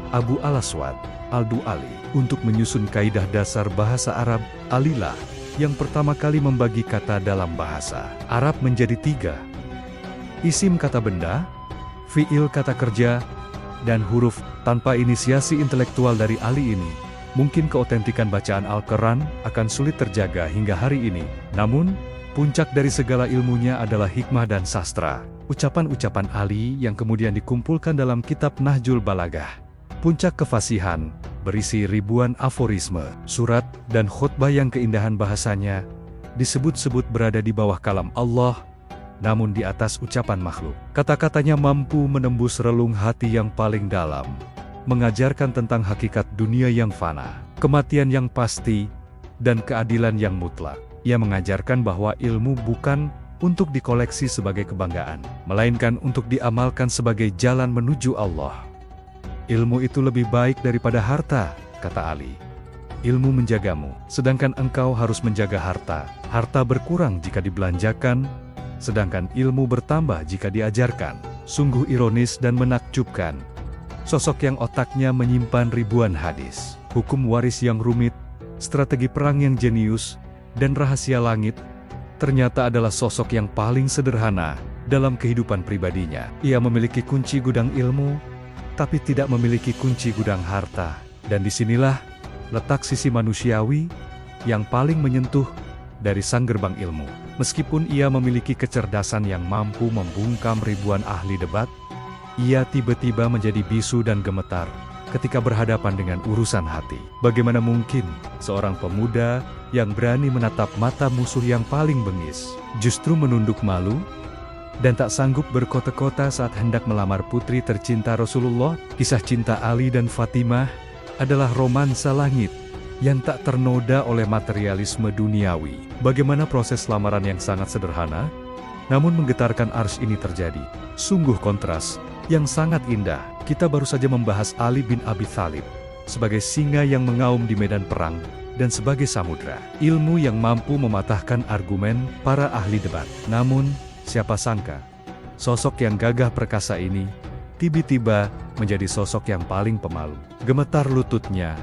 Abu Al-Aswad, Al-Du'ali, untuk menyusun kaidah dasar bahasa Arab. Alilah yang pertama kali membagi kata dalam bahasa Arab menjadi 3. Isim kata benda, fi'il kata kerja, dan huruf. Tanpa inisiasi intelektual dari Ali ini, mungkin keotentikan bacaan Al-Quran akan sulit terjaga hingga hari ini. Namun, puncak dari segala ilmunya adalah hikmah dan sastra. Ucapan-ucapan Ali yang kemudian dikumpulkan dalam kitab Nahjul Balagah. Puncak kefasihan, berisi ribuan aforisme, surat, dan khutbah yang keindahan bahasanya disebut-sebut berada di bawah kalam Allah, namun di atas ucapan makhluk. Kata-katanya mampu menembus relung hati yang paling dalam, mengajarkan tentang hakikat dunia yang fana, kematian yang pasti, dan keadilan yang mutlak. Ia mengajarkan bahwa ilmu bukan untuk dikoleksi sebagai kebanggaan, melainkan untuk diamalkan sebagai jalan menuju Allah. Ilmu itu lebih baik daripada harta, kata Ali. Ilmu menjagamu, sedangkan engkau harus menjaga harta. Harta berkurang jika dibelanjakan, sedangkan ilmu bertambah jika diajarkan. Sungguh ironis dan menakjubkan. Sosok yang otaknya menyimpan ribuan hadis, hukum waris yang rumit, strategi perang yang jenius, dan rahasia langit, ternyata adalah sosok yang paling sederhana dalam kehidupan pribadinya. Ia memiliki kunci gudang ilmu, tapi tidak memiliki kunci gudang harta. Dan disinilah letak sisi manusiawi yang paling menyentuh dari sang gerbang ilmu. Meskipun ia memiliki kecerdasan yang mampu membungkam ribuan ahli debat, ia tiba-tiba menjadi bisu dan gemetar ketika berhadapan dengan urusan hati. Bagaimana mungkin seorang pemuda yang berani menatap mata musuh yang paling bengis, justru menunduk malu dan tak sanggup berkota-kota saat hendak melamar putri tercinta Rasulullah? Kisah cinta Ali dan Fatimah adalah romansa langit yang tak ternoda oleh materialisme duniawi. Bagaimana proses lamaran yang sangat sederhana, namun menggetarkan arsy ini terjadi. Sungguh kontras yang sangat indah. Kita baru saja membahas Ali bin Abi Thalib sebagai singa yang mengaum di medan perang dan sebagai samudra ilmu yang mampu mematahkan argumen para ahli debat. Namun, siapa sangka, sosok yang gagah perkasa ini tiba-tiba menjadi sosok yang paling pemalu. Gemetar lututnya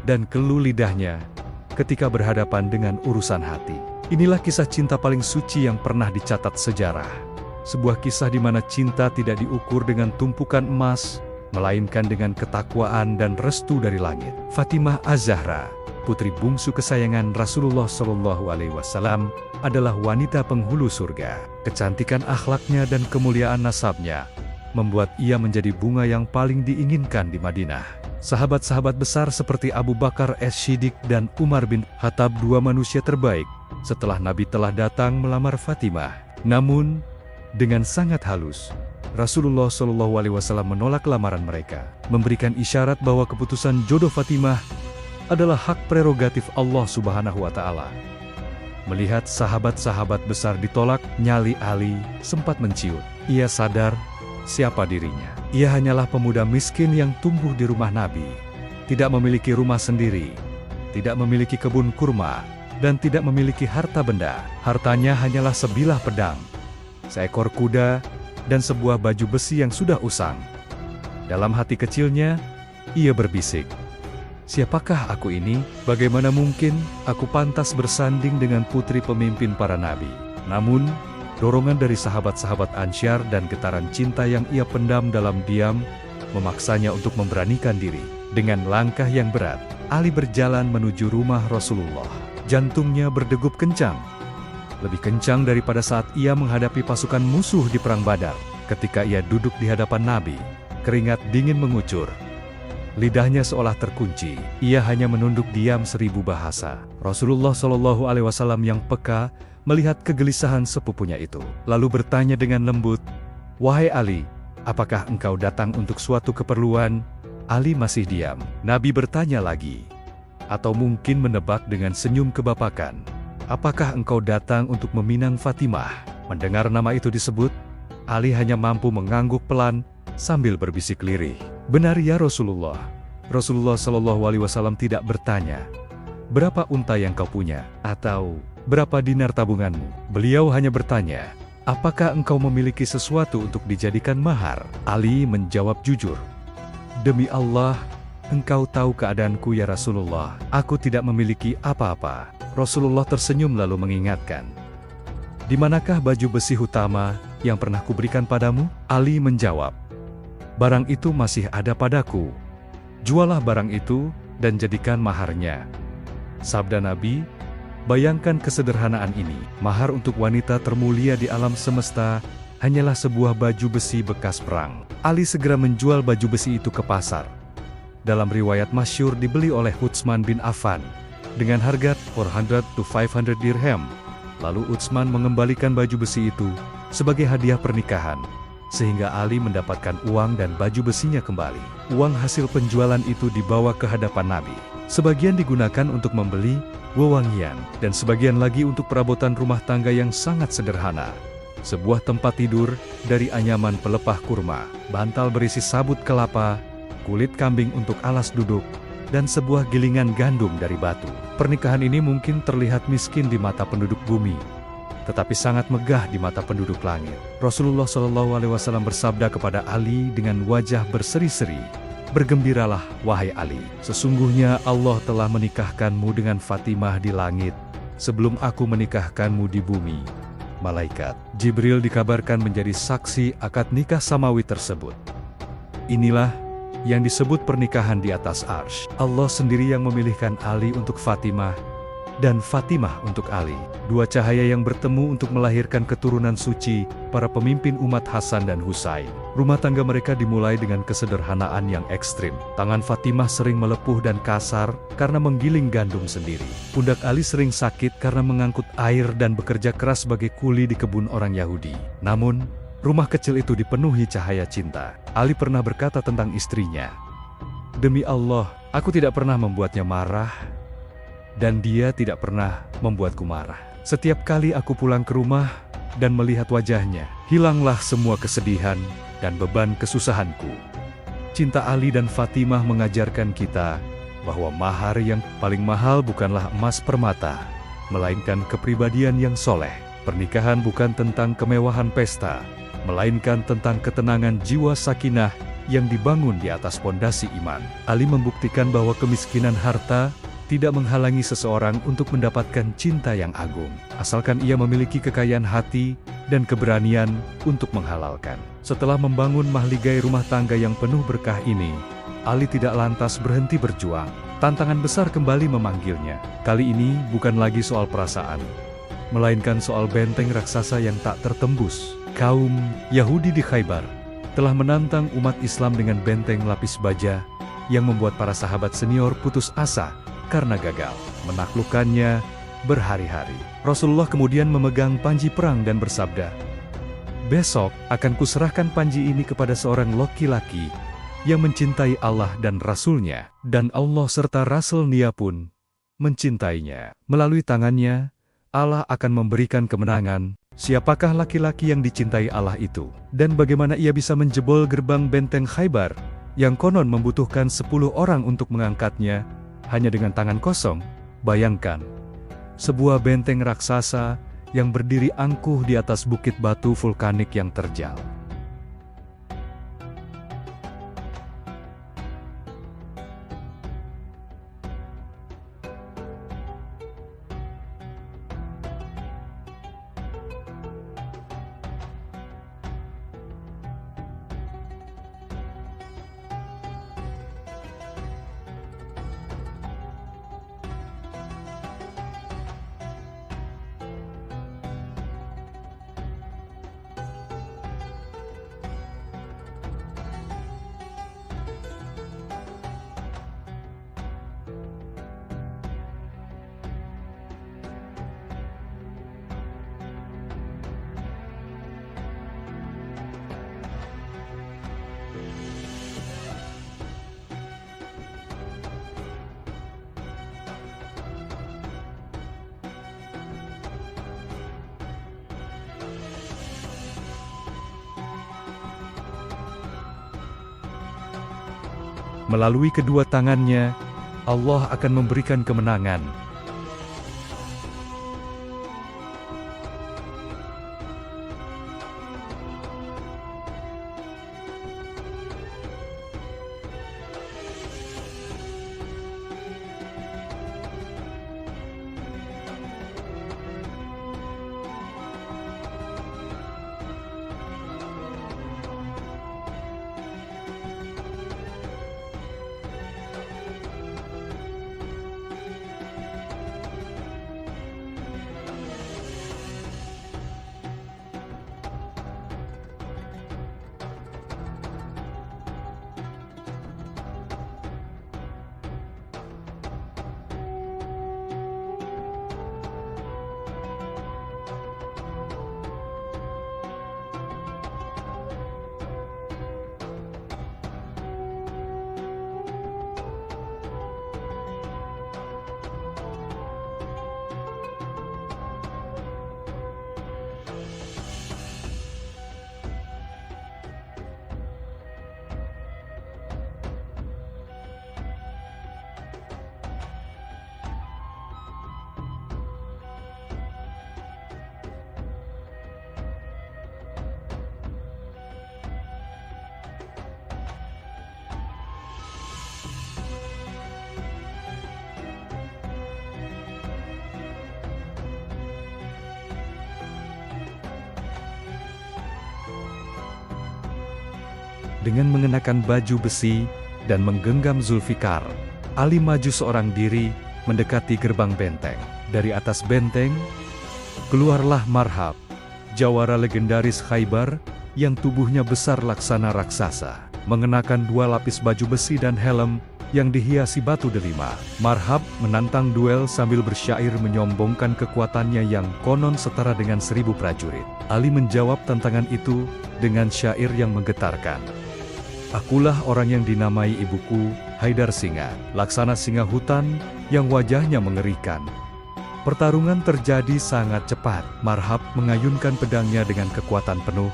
dan kelu lidahnya ketika berhadapan dengan urusan hati. Inilah kisah cinta paling suci yang pernah dicatat sejarah. Sebuah kisah di mana cinta tidak diukur dengan tumpukan emas, melainkan dengan ketakwaan dan restu dari langit. Fatimah Az-Zahra, putri bungsu kesayangan Rasulullah SAW, adalah wanita penghulu surga. Kecantikan akhlaknya dan kemuliaan nasabnya membuat ia menjadi bunga yang paling diinginkan di Madinah. Sahabat-sahabat besar seperti Abu Bakar As-Siddiq dan Umar bin Khattab, dua manusia terbaik setelah Nabi telah datang melamar Fatimah. Namun, dengan sangat halus, Rasulullah SAW menolak lamaran mereka, memberikan isyarat bahwa keputusan jodoh Fatimah adalah hak prerogatif Allah Subhanahu wa Ta'ala. Melihat sahabat-sahabat besar ditolak, nyali Ali sempat menciut. Ia sadar siapa dirinya. Ia hanyalah pemuda miskin yang tumbuh di rumah Nabi, tidak memiliki rumah sendiri, tidak memiliki kebun kurma, dan tidak memiliki harta benda. Hartanya hanyalah sebilah pedang, seekor kuda, dan sebuah baju besi yang sudah usang. Dalam hati kecilnya, ia berbisik, "Siapakah aku ini? Bagaimana mungkin aku pantas bersanding dengan putri pemimpin para nabi?" Namun, dorongan dari sahabat-sahabat Ansyar dan getaran cinta yang ia pendam dalam diam memaksanya untuk memberanikan diri. Dengan langkah yang berat, Ali berjalan menuju rumah Rasulullah. Jantungnya berdegup kencang, lebih kencang daripada saat ia menghadapi pasukan musuh di Perang Badar. Ketika ia duduk di hadapan Nabi, keringat dingin mengucur. Lidahnya seolah terkunci, ia hanya menunduk diam 1000 bahasa. Rasulullah SAW yang peka melihat kegelisahan sepupunya itu, lalu bertanya dengan lembut, "Wahai Ali, apakah engkau datang untuk suatu keperluan?" Ali masih diam. Nabi bertanya lagi, atau mungkin menebak dengan senyum kebapakan, "Apakah engkau datang untuk meminang Fatimah?" Mendengar nama itu disebut, Ali hanya mampu mengangguk pelan sambil berbisik lirih, "Benar ya Rasulullah." Rasulullah SAW tidak bertanya, "Berapa unta yang kau punya?" atau "Berapa dinar tabunganmu?" Beliau hanya bertanya, "Apakah engkau memiliki sesuatu untuk dijadikan mahar?" Ali menjawab jujur, "Demi Allah, engkau tahu keadaanku ya Rasulullah, aku tidak memiliki apa-apa." Rasulullah tersenyum lalu mengingatkan, "Di manakah baju besi utama yang pernah kuberikan padamu?" Ali menjawab, "Barang itu masih ada padaku. Jualah barang itu dan jadikan maharnya." Sabda Nabi, "Bayangkan kesederhanaan ini, mahar untuk wanita termulia di alam semesta hanyalah sebuah baju besi bekas perang." Ali segera menjual baju besi itu ke pasar. Dalam riwayat masyhur dibeli oleh Utsman bin Affan dengan harga 400 to 500 dirham. Lalu Utsman mengembalikan baju besi itu sebagai hadiah pernikahan, sehingga Ali mendapatkan uang dan baju besinya kembali. Uang hasil penjualan itu dibawa ke hadapan Nabi. Sebagian digunakan untuk membeli wewangian, dan sebagian lagi untuk perabotan rumah tangga yang sangat sederhana. Sebuah tempat tidur dari anyaman pelepah kurma, bantal berisi sabut kelapa, kulit kambing untuk alas duduk, dan sebuah gilingan gandum dari batu. Pernikahan ini mungkin terlihat miskin di mata penduduk bumi, tetapi sangat megah di mata penduduk langit. Rasulullah SAW bersabda kepada Ali dengan wajah berseri-seri, "Bergembiralah, wahai Ali. Sesungguhnya Allah telah menikahkanmu dengan Fatimah di langit, sebelum aku menikahkanmu di bumi." Malaikat Jibril dikabarkan menjadi saksi akad nikah samawi tersebut. Inilah yang disebut pernikahan di atas arsy. Allah sendiri yang memilihkan Ali untuk Fatimah, dan Fatimah untuk Ali. Dua cahaya yang bertemu untuk melahirkan keturunan suci, para pemimpin umat Hasan dan Husain. Rumah tangga mereka dimulai dengan kesederhanaan yang ekstrim. Tangan Fatimah sering melepuh dan kasar karena menggiling gandum sendiri. Pundak Ali sering sakit karena mengangkut air dan bekerja keras sebagai kuli di kebun orang Yahudi. Namun, rumah kecil itu dipenuhi cahaya cinta. Ali pernah berkata tentang istrinya, "Demi Allah, aku tidak pernah membuatnya marah, dan dia tidak pernah membuatku marah. Setiap kali aku pulang ke rumah dan melihat wajahnya, hilanglah semua kesedihan dan beban kesusahanku." Cinta Ali dan Fatimah mengajarkan kita bahwa mahar yang paling mahal bukanlah emas permata, melainkan kepribadian yang soleh. Pernikahan bukan tentang kemewahan pesta, melainkan tentang ketenangan jiwa sakinah yang dibangun di atas pondasi iman. Ali membuktikan bahwa kemiskinan harta tidak menghalangi seseorang untuk mendapatkan cinta yang agung, asalkan ia memiliki kekayaan hati dan keberanian untuk menghalalkan. Setelah membangun mahligai rumah tangga yang penuh berkah ini, Ali tidak lantas berhenti berjuang. Tantangan besar kembali memanggilnya. Kali ini bukan lagi soal perasaan, melainkan soal benteng raksasa yang tak tertembus. Kaum Yahudi di Khaybar telah menantang umat Islam dengan benteng lapis baja, yang membuat para sahabat senior putus asa karena gagal menaklukkannya berhari-hari. Rasulullah kemudian memegang panji perang dan bersabda, "Besok akan kuserahkan panji ini kepada seorang laki-laki yang mencintai Allah dan Rasul-Nya, dan Allah serta Rasul-Nya pun mencintainya. Melalui tangannya, Allah akan memberikan kemenangan." Siapakah laki-laki yang dicintai Allah itu? Dan bagaimana ia bisa menjebol gerbang benteng Khaybar, yang konon membutuhkan 10 orang untuk mengangkatnya, hanya dengan tangan kosong? Bayangkan, sebuah benteng raksasa yang berdiri angkuh di atas bukit batu vulkanik yang terjal. Melalui kedua tangannya, Allah akan memberikan kemenangan. Dengan mengenakan baju besi dan menggenggam Zulfikar, Ali maju seorang diri mendekati gerbang benteng. Dari atas benteng, keluarlah Marhab, jawara legendaris Khaybar yang tubuhnya besar laksana raksasa, mengenakan 2 lapis baju besi dan helm yang dihiasi batu delima. Marhab menantang duel sambil bersyair menyombongkan kekuatannya yang konon setara dengan 1000 prajurit. Ali menjawab tantangan itu dengan syair yang menggetarkan. "Akulah orang yang dinamai ibuku, Haidar Singa, laksana singa hutan yang wajahnya mengerikan." Pertarungan terjadi sangat cepat. Marhab mengayunkan pedangnya dengan kekuatan penuh,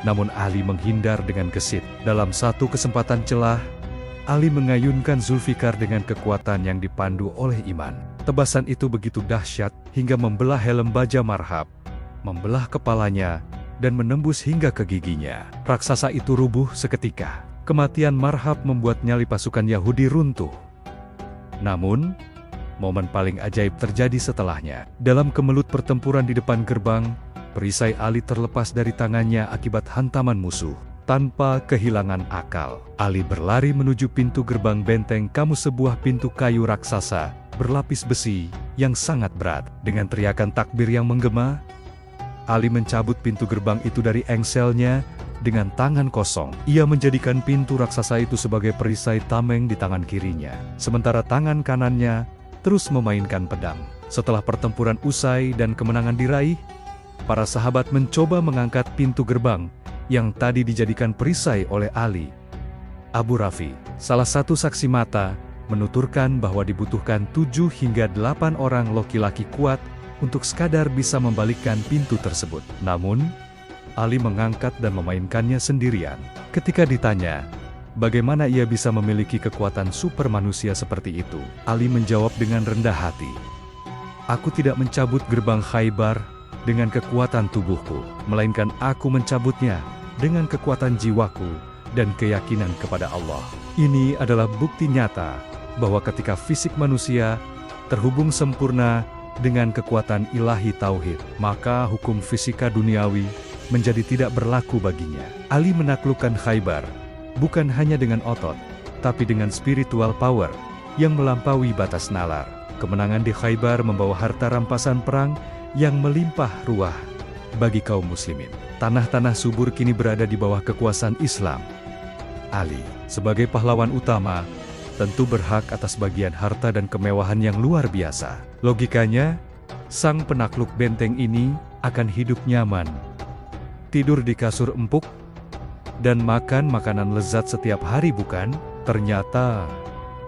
namun Ali menghindar dengan gesit. Dalam satu kesempatan celah, Ali mengayunkan Zulfikar dengan kekuatan yang dipandu oleh iman. Tebasan itu begitu dahsyat hingga membelah helm baja Marhab, membelah kepalanya, dan menembus hingga ke giginya. Raksasa itu rubuh seketika. Kematian Marhab membuat nyali pasukan Yahudi runtuh. Namun, momen paling ajaib terjadi setelahnya. Dalam kemelut pertempuran di depan gerbang, perisai Ali terlepas dari tangannya akibat hantaman musuh. Tanpa kehilangan akal, Ali berlari menuju pintu gerbang benteng kamu, sebuah pintu kayu raksasa berlapis besi yang sangat berat. Dengan teriakan takbir yang menggema, Ali mencabut pintu gerbang itu dari engselnya dengan tangan kosong. Ia menjadikan pintu raksasa itu sebagai perisai tameng di tangan kirinya, sementara tangan kanannya terus memainkan pedang. Setelah pertempuran usai dan kemenangan diraih, para sahabat mencoba mengangkat pintu gerbang yang tadi dijadikan perisai oleh Ali. Abu Rafi, salah satu saksi mata, menuturkan bahwa dibutuhkan 7 hingga 8 orang laki-laki kuat untuk sekadar bisa membalikkan pintu tersebut. Namun, Ali mengangkat dan memainkannya sendirian. Ketika ditanya, bagaimana ia bisa memiliki kekuatan super manusia seperti itu, Ali menjawab dengan rendah hati, "Aku tidak mencabut gerbang Khaybar dengan kekuatan tubuhku, melainkan aku mencabutnya dengan kekuatan jiwaku dan keyakinan kepada Allah." Ini adalah bukti nyata bahwa ketika fisik manusia terhubung sempurna dengan kekuatan ilahi tauhid, maka hukum fisika duniawi menjadi tidak berlaku baginya. Ali menaklukkan Khaybar bukan hanya dengan otot, tapi dengan spiritual power yang melampaui batas nalar. Kemenangan di Khaybar membawa harta rampasan perang yang melimpah ruah bagi kaum muslimin. Tanah-tanah subur kini berada di bawah kekuasaan Islam. Ali, sebagai pahlawan utama, tentu berhak atas bagian harta dan kemewahan yang luar biasa. Logikanya, sang penakluk benteng ini akan hidup nyaman, tidur di kasur empuk, dan makan makanan lezat setiap hari, bukan? Ternyata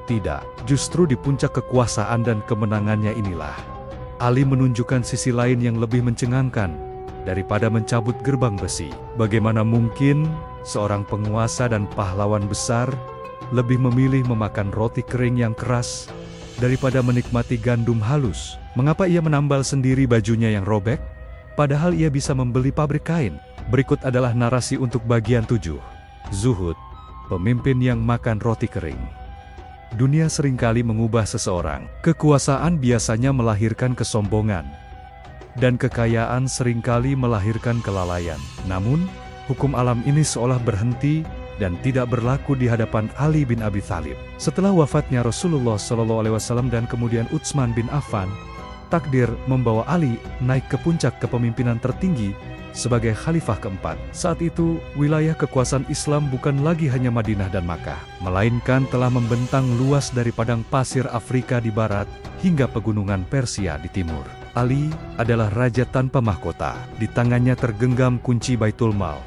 tidak. Justru di puncak kekuasaan dan kemenangannya inilah Ali menunjukkan sisi lain yang lebih mencengangkan daripada mencabut gerbang besi. Bagaimana mungkin seorang penguasa dan pahlawan besar lebih memilih memakan roti kering yang keras daripada menikmati gandum halus? Mengapa ia menambal sendiri bajunya yang robek, padahal ia bisa membeli pabrik kain? Berikut adalah narasi untuk bagian 7. Zuhud, pemimpin yang makan roti kering. Dunia seringkali mengubah seseorang. Kekuasaan biasanya melahirkan kesombongan, dan kekayaan seringkali melahirkan kelalaian. Namun, hukum alam ini seolah berhenti dan tidak berlaku di hadapan Ali bin Abi Thalib. Setelah wafatnya Rasulullah SAW dan kemudian Utsman bin Affan, takdir membawa Ali naik ke puncak kepemimpinan tertinggi sebagai khalifah keempat. Saat itu, wilayah kekuasaan Islam bukan lagi hanya Madinah dan Makkah, melainkan telah membentang luas dari padang pasir Afrika di barat hingga pegunungan Persia di timur. Ali adalah raja tanpa mahkota. Di tangannya tergenggam kunci Baitul Mal,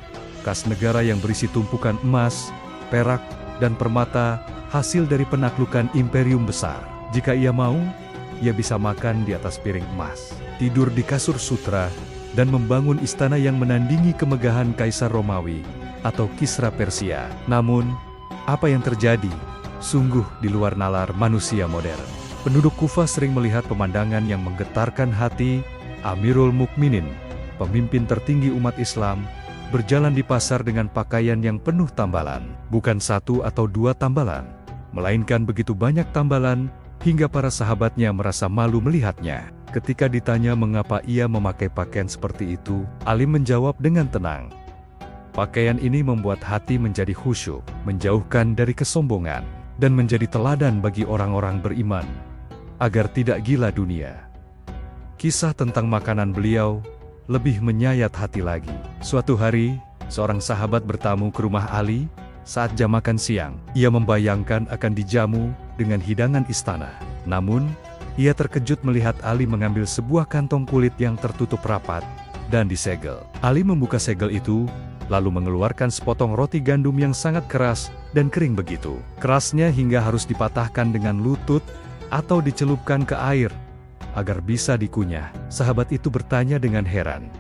kas negara yang berisi tumpukan emas, perak, dan permata hasil dari penaklukan imperium besar. Jika ia mau, ia bisa makan di atas piring emas, tidur di kasur sutra, dan membangun istana yang menandingi kemegahan Kaisar Romawi atau Kisra Persia. Namun, apa yang terjadi sungguh di luar nalar manusia modern. Penduduk Kufah sering melihat pemandangan yang menggetarkan hati. Amirul Mukminin, pemimpin tertinggi umat Islam, berjalan di pasar dengan pakaian yang penuh tambalan. Bukan 1 atau 2 tambalan, melainkan begitu banyak tambalan, hingga para sahabatnya merasa malu melihatnya. Ketika ditanya mengapa ia memakai pakaian seperti itu, Ali menjawab dengan tenang, "Pakaian ini membuat hati menjadi khusyuk, menjauhkan dari kesombongan, dan menjadi teladan bagi orang-orang beriman, agar tidak gila dunia." Kisah tentang makanan beliau lebih menyayat hati lagi. Suatu hari, seorang sahabat bertamu ke rumah Ali saat jam makan siang. Ia membayangkan akan dijamu dengan hidangan istana. Namun, ia terkejut melihat Ali mengambil sebuah kantong kulit yang tertutup rapat dan disegel. Ali membuka segel itu, lalu mengeluarkan sepotong roti gandum yang sangat keras dan kering begitu. Kerasnya hingga harus dipatahkan dengan lutut atau dicelupkan ke air agar bisa dikunyah. Sahabat itu bertanya dengan heran,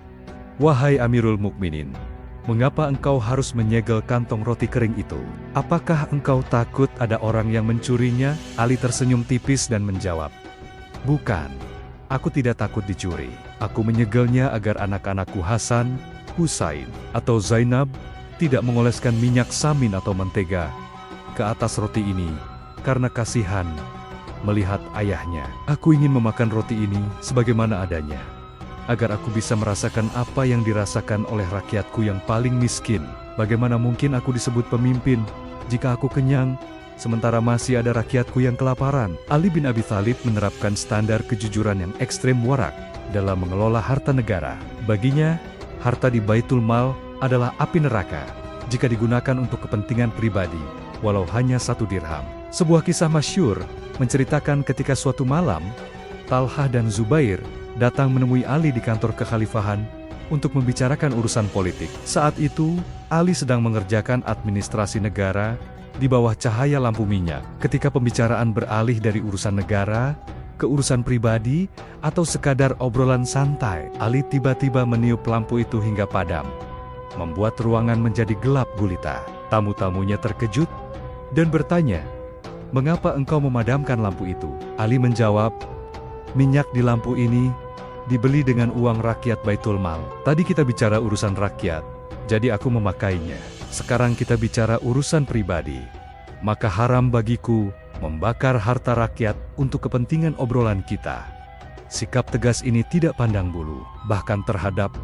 "Wahai Amirul Mukminin, mengapa engkau harus menyegel kantong roti kering itu? Apakah engkau takut ada orang yang mencurinya?" Ali tersenyum tipis dan menjawab, "Bukan, aku tidak takut dicuri. Aku menyegelnya agar anak-anakku Hasan, Husain, atau Zainab tidak mengoleskan minyak samin atau mentega ke atas roti ini karena kasihan melihat ayahnya. Aku ingin memakan roti ini sebagaimana adanya, agar aku bisa merasakan apa yang dirasakan oleh rakyatku yang paling miskin. Bagaimana mungkin aku disebut pemimpin jika aku kenyang, sementara masih ada rakyatku yang kelaparan?" Ali bin Abi Thalib menerapkan standar kejujuran yang ekstrem warak dalam mengelola harta negara. Baginya, harta di Baitul Mal adalah api neraka jika digunakan untuk kepentingan pribadi, walau hanya 1 dirham. Sebuah kisah masyhur menceritakan ketika suatu malam, Talhah dan Zubair datang menemui Ali di kantor kekhalifahan untuk membicarakan urusan politik. Saat itu, Ali sedang mengerjakan administrasi negara di bawah cahaya lampu minyak. Ketika pembicaraan beralih dari urusan negara ke urusan pribadi atau sekadar obrolan santai, Ali tiba-tiba meniup lampu itu hingga padam, membuat ruangan menjadi gelap gulita. Tamu-tamunya terkejut dan bertanya, "Mengapa engkau memadamkan lampu itu?" Ali menjawab, "Minyak di lampu ini dibeli dengan uang rakyat Baitul Mal. Tadi kita bicara urusan rakyat, jadi aku memakainya. Sekarang kita bicara urusan pribadi. Maka haram bagiku membakar harta rakyat untuk kepentingan obrolan kita." Sikap tegas ini tidak pandang bulu, bahkan terhadap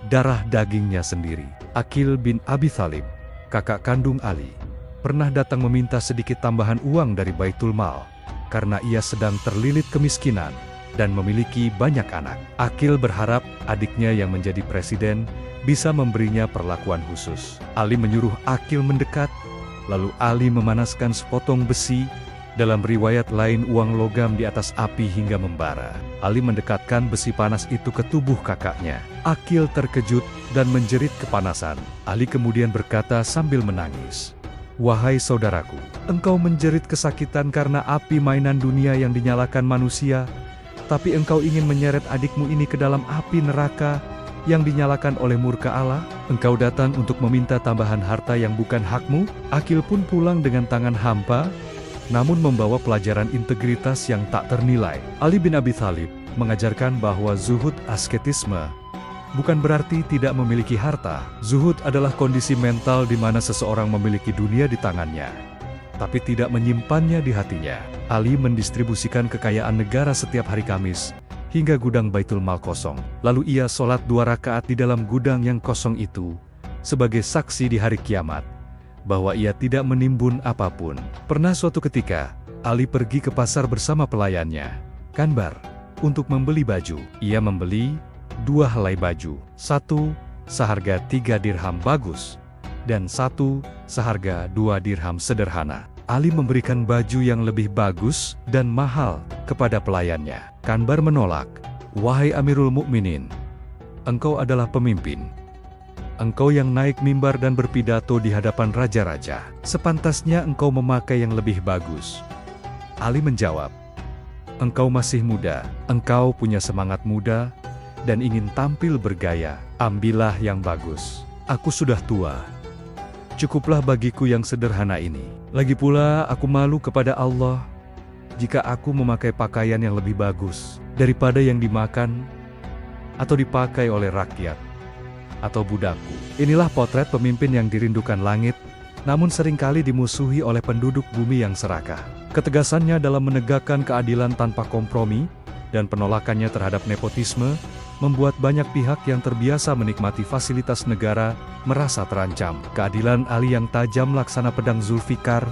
darah dagingnya sendiri. Aqil bin Abi Thalib, kakak kandung Ali, pernah datang meminta sedikit tambahan uang dari Baitul Mal karena ia sedang terlilit kemiskinan dan memiliki banyak anak. Aqil berharap adiknya yang menjadi presiden bisa memberinya perlakuan khusus. Ali menyuruh Aqil mendekat, lalu Ali memanaskan sepotong besi, dalam riwayat lain uang logam di atas api hingga membara. Ali mendekatkan besi panas itu ke tubuh kakaknya. Aqil terkejut dan menjerit kepanasan. Ali kemudian berkata sambil menangis, "Wahai saudaraku, engkau menjerit kesakitan karena api mainan dunia yang dinyalakan manusia, tapi engkau ingin menyeret adikmu ini ke dalam api neraka yang dinyalakan oleh murka Allah. Engkau datang untuk meminta tambahan harta yang bukan hakmu." Aqil pun pulang dengan tangan hampa, namun membawa pelajaran integritas yang tak ternilai. Ali bin Abi Thalib mengajarkan bahwa zuhud asketisme bukan berarti tidak memiliki harta. Zuhud adalah kondisi mental di mana seseorang memiliki dunia di tangannya, tapi tidak menyimpannya di hatinya. Ali mendistribusikan kekayaan negara setiap hari Kamis, hingga gudang Baitul Mal kosong. Lalu ia sholat 2 rakaat di dalam gudang yang kosong itu, sebagai saksi di hari kiamat bahwa ia tidak menimbun apapun. Pernah suatu ketika, Ali pergi ke pasar bersama pelayannya, Kanbar, untuk membeli baju. Ia membeli 2 helai baju, 1 seharga 3 dirham bagus, dan 1 seharga 2 dirham sederhana. Ali memberikan baju yang lebih bagus dan mahal kepada pelayannya. Kanbar menolak, "Wahai Amirul Mukminin, engkau adalah pemimpin. Engkau yang naik mimbar dan berpidato di hadapan raja-raja. Sepantasnya engkau memakai yang lebih bagus." Ali menjawab, "Engkau masih muda, engkau punya semangat muda, dan ingin tampil bergaya. Ambillah yang bagus. Aku sudah tua. Cukuplah bagiku yang sederhana ini. Lagi pula aku malu kepada Allah jika aku memakai pakaian yang lebih bagus daripada yang dimakan atau dipakai oleh rakyat atau budakku." Inilah potret pemimpin yang dirindukan langit, namun seringkali dimusuhi oleh penduduk bumi yang serakah. Ketegasannya dalam menegakkan keadilan tanpa kompromi, dan penolakannya terhadap nepotisme, membuat banyak pihak yang terbiasa menikmati fasilitas negara merasa terancam. Keadilan Ali yang tajam laksana pedang Zulfikar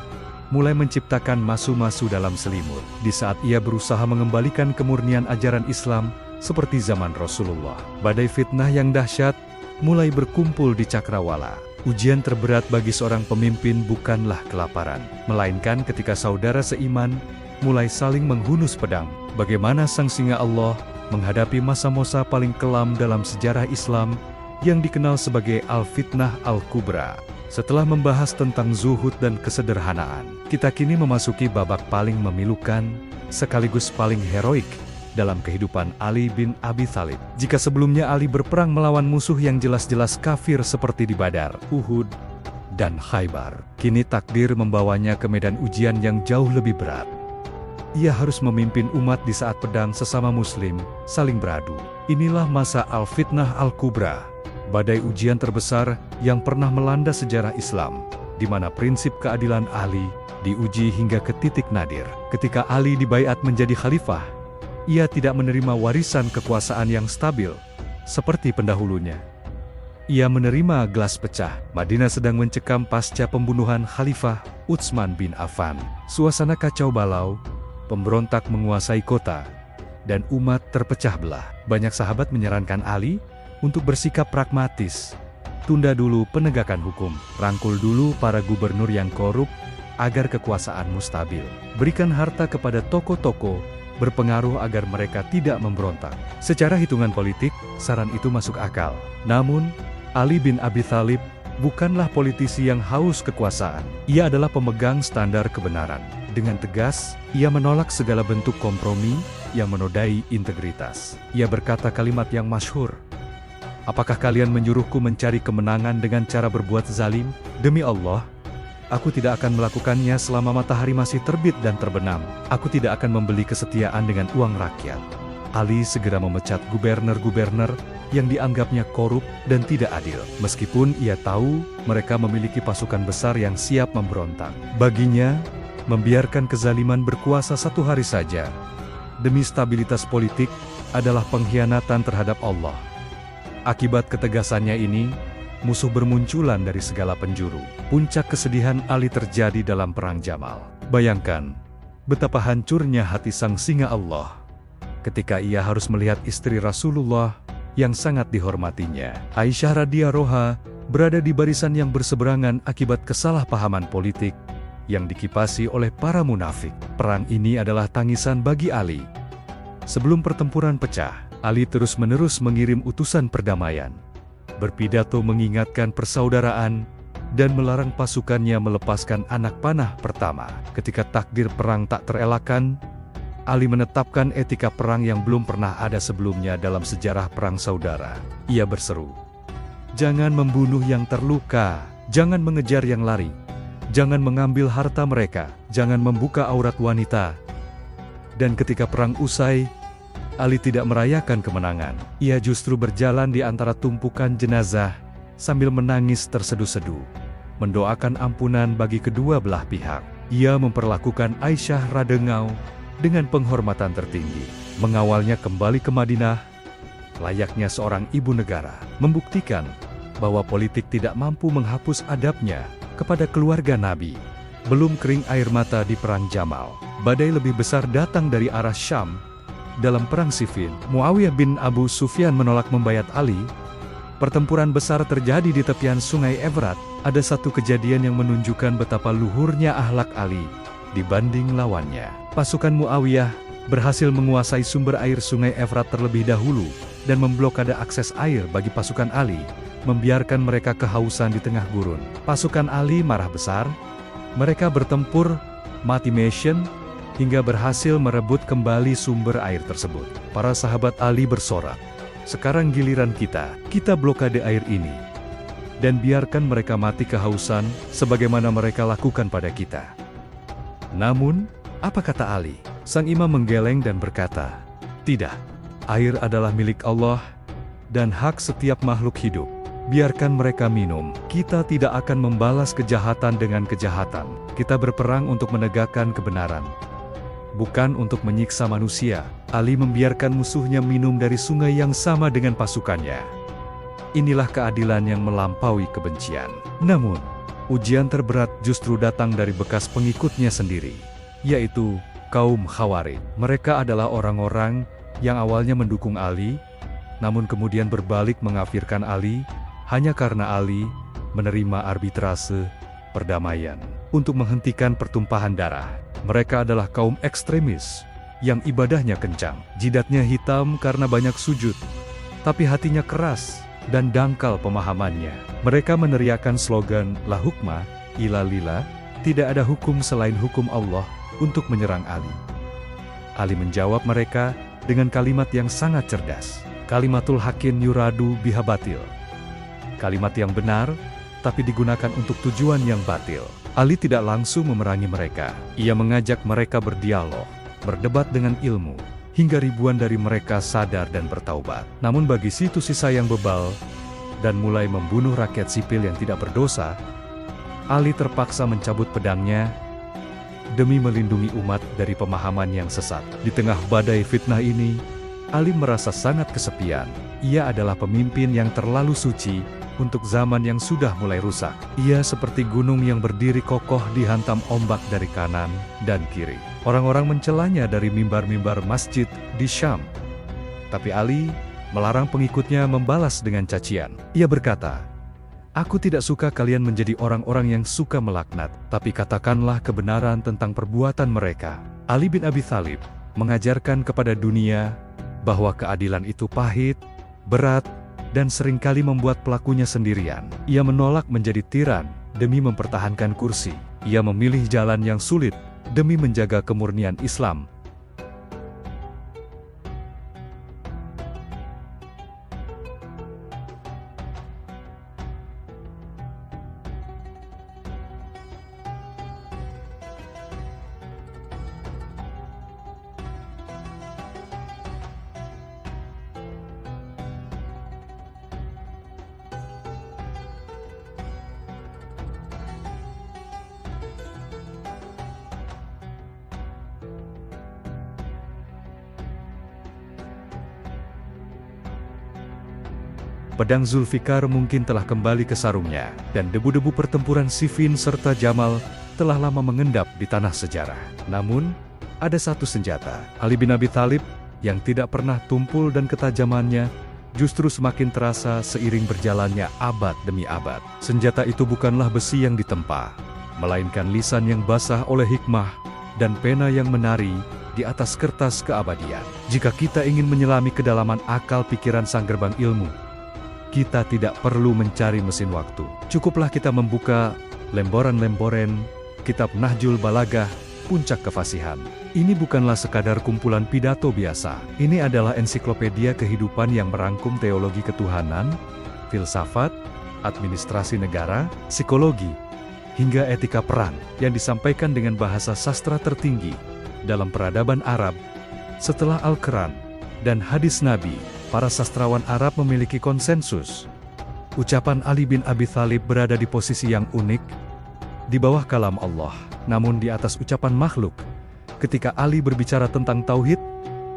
mulai menciptakan masu-masu dalam selimut. Di saat ia berusaha mengembalikan kemurnian ajaran Islam seperti zaman Rasulullah, badai fitnah yang dahsyat mulai berkumpul di cakrawala. Ujian terberat bagi seorang pemimpin bukanlah kelaparan, melainkan ketika saudara seiman mulai saling menghunus pedang. Bagaimana sang singa Allah menghadapi masa-masa paling kelam dalam sejarah Islam yang dikenal sebagai Al-Fitnah Al-Kubra. Setelah membahas tentang zuhud dan kesederhanaan, kita kini memasuki babak paling memilukan sekaligus paling heroik dalam kehidupan Ali bin Abi Thalib. Jika sebelumnya Ali berperang melawan musuh yang jelas-jelas kafir seperti di Badar, Uhud, dan Khaybar, kini takdir membawanya ke medan ujian yang jauh lebih berat. Ia harus memimpin umat di saat pedang sesama muslim saling beradu. Inilah masa Al-Fitnah Al-Kubra, badai ujian terbesar yang pernah melanda sejarah Islam, di mana prinsip keadilan Ali diuji hingga ke titik nadir. Ketika Ali dibaiat menjadi khalifah, ia tidak menerima warisan kekuasaan yang stabil seperti pendahulunya. Ia menerima gelas pecah. Madinah sedang mencekam pasca pembunuhan Khalifah Utsman bin Affan. Suasana kacau balau, pemberontak menguasai kota, dan umat terpecah belah. Banyak sahabat menyarankan Ali untuk bersikap pragmatis, tunda dulu penegakan hukum, rangkul dulu para gubernur yang korup, agar kekuasaanmu stabil. Berikan harta kepada tokoh-tokoh berpengaruh agar mereka tidak memberontak. Secara hitungan politik, saran itu masuk akal. Namun, Ali bin Abi Thalib bukanlah politisi yang haus kekuasaan. Ia adalah pemegang standar kebenaran. Dengan tegas, ia menolak segala bentuk kompromi yang menodai integritas. Ia berkata kalimat yang masyhur, "Apakah kalian menyuruhku mencari kemenangan dengan cara berbuat zalim? Demi Allah, aku tidak akan melakukannya selama matahari masih terbit dan terbenam. Aku tidak akan membeli kesetiaan dengan uang rakyat." Ali segera memecat guberner-guberner yang dianggapnya korup dan tidak adil. Meskipun ia tahu mereka memiliki pasukan besar yang siap memberontak. Baginya, membiarkan kezaliman berkuasa satu hari saja demi stabilitas politik adalah pengkhianatan terhadap Allah. Akibat ketegasannya ini, musuh bermunculan dari segala penjuru. Puncak kesedihan Ali terjadi dalam Perang Jamal. Bayangkan betapa hancurnya hati sang singa Allah ketika ia harus melihat istri Rasulullah yang sangat dihormatinya, Aisyah radhiyallahu anha, berada di barisan yang berseberangan akibat kesalahpahaman politik yang dikipasi oleh para munafik. Perang ini adalah tangisan bagi Ali. Sebelum pertempuran pecah, Ali terus-menerus mengirim utusan perdamaian, berpidato mengingatkan persaudaraan, dan melarang pasukannya melepaskan anak panah pertama. Ketika takdir perang tak terelakkan, Ali menetapkan etika perang yang belum pernah ada sebelumnya dalam sejarah perang saudara. Ia berseru, "Jangan membunuh yang terluka, jangan mengejar yang lari, jangan mengambil harta mereka, jangan membuka aurat wanita." Dan ketika perang usai, Ali tidak merayakan kemenangan. Ia justru berjalan di antara tumpukan jenazah sambil menangis terseduh-seduh, mendoakan ampunan bagi kedua belah pihak. Ia memperlakukan Aisyah radhiyallahu anha dengan penghormatan tertinggi, mengawalnya kembali ke Madinah layaknya seorang ibu negara, membuktikan bahwa politik tidak mampu menghapus adabnya kepada keluarga Nabi. Belum kering air mata di Perang Jamal, badai lebih besar datang dari arah Syam. Dalam Perang Siffin, Muawiyah bin Abu Sufyan menolak membayat Ali. Pertempuran besar terjadi di tepian Sungai Efrat. Ada satu kejadian yang menunjukkan betapa luhurnya akhlak Ali dibanding lawannya. Pasukan Muawiyah berhasil menguasai sumber air Sungai Efrat terlebih dahulu dan memblokade akses air bagi pasukan Ali, membiarkan mereka kehausan di tengah gurun. Pasukan Ali marah besar. Mereka bertempur mati-matian hingga berhasil merebut kembali sumber air tersebut. Para sahabat Ali bersorak, "Sekarang giliran kita blokade air ini, dan biarkan mereka mati kehausan sebagaimana mereka lakukan pada kita." Namun, apa kata Ali? Sang imam menggeleng dan berkata, "Tidak, air adalah milik Allah dan hak setiap makhluk hidup. Biarkan mereka minum. Kita tidak akan membalas kejahatan dengan kejahatan. Kita berperang untuk menegakkan kebenaran, bukan untuk menyiksa manusia." Ali membiarkan musuhnya minum dari sungai yang sama dengan pasukannya. Inilah keadilan yang melampaui kebencian. Namun, ujian terberat justru datang dari bekas pengikutnya sendiri, yaitu kaum Khawarij. Mereka adalah orang-orang yang awalnya mendukung Ali, namun kemudian berbalik mengkafirkan Ali, hanya karena Ali menerima arbitrase perdamaian untuk menghentikan pertumpahan darah. Mereka adalah kaum ekstremis yang ibadahnya kencang, jidatnya hitam karena banyak sujud, tapi hatinya keras dan dangkal pemahamannya. Mereka meneriakkan slogan "La hukma illa lillah", tidak ada hukum selain hukum Allah, untuk menyerang Ali. Ali menjawab mereka dengan kalimat yang sangat cerdas. Kalimatul haqqin yuradu biha batil. Kalimat yang benar, tapi digunakan untuk tujuan yang batil. Ali tidak langsung memerangi mereka. Ia mengajak mereka berdialog, berdebat dengan ilmu, hingga ribuan dari mereka sadar dan bertaubat. Namun bagi situ sisa yang bebal dan mulai membunuh rakyat sipil yang tidak berdosa, Ali terpaksa mencabut pedangnya demi melindungi umat dari pemahaman yang sesat. Di tengah badai fitnah ini, Ali merasa sangat kesepian. Ia adalah pemimpin yang terlalu suci untuk zaman yang sudah mulai rusak. Ia seperti gunung yang berdiri kokoh dihantam ombak dari kanan dan kiri. Orang-orang mencelanya dari mimbar-mimbar masjid di Syam. Tapi Ali melarang pengikutnya membalas dengan cacian. Ia berkata, Aku tidak suka kalian menjadi orang-orang yang suka melaknat, tapi katakanlah kebenaran tentang perbuatan mereka. Ali bin Abi Thalib mengajarkan kepada dunia bahwa keadilan itu pahit, berat, dan seringkali membuat pelakunya sendirian. Ia menolak menjadi tiran demi mempertahankan kursi. Ia memilih jalan yang sulit demi menjaga kemurnian Islam. Pedang Zulfikar mungkin telah kembali ke sarungnya, dan debu-debu pertempuran Siffin serta Jamal telah lama mengendap di tanah sejarah. Namun, ada satu senjata, Ali bin Abi Thalib, yang tidak pernah tumpul dan ketajamannya justru semakin terasa seiring berjalannya abad demi abad. Senjata itu bukanlah besi yang ditempa, melainkan lisan yang basah oleh hikmah dan pena yang menari di atas kertas keabadian. Jika kita ingin menyelami kedalaman akal pikiran sang gerbang ilmu, kita tidak perlu mencari mesin waktu. Cukuplah kita membuka lemboran-lemboran kitab Nahjul Balaghah, puncak kefasihan. Ini bukanlah sekadar kumpulan pidato biasa. Ini adalah ensiklopedia kehidupan yang merangkum teologi ketuhanan, filsafat, administrasi negara, psikologi, hingga etika perang yang disampaikan dengan bahasa sastra tertinggi dalam peradaban Arab. Setelah Al-Quran dan hadis Nabi, para sastrawan Arab memiliki konsensus. Ucapan Ali bin Abi Thalib berada di posisi yang unik, di bawah kalam Allah, namun di atas ucapan makhluk. Ketika Ali berbicara tentang tauhid,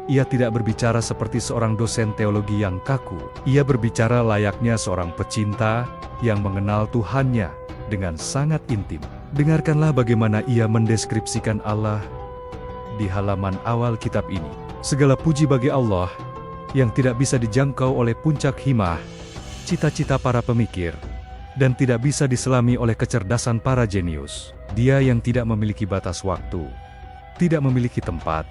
ia tidak berbicara seperti seorang dosen teologi yang kaku. Ia berbicara layaknya seorang pecinta yang mengenal Tuhannya dengan sangat intim. Dengarkanlah bagaimana ia mendeskripsikan Allah di halaman awal kitab ini. Segala puji bagi Allah yang tidak bisa dijangkau oleh puncak himah, cita-cita para pemikir, dan tidak bisa diselami oleh kecerdasan para jenius. Dia yang tidak memiliki batas waktu, tidak memiliki tempat,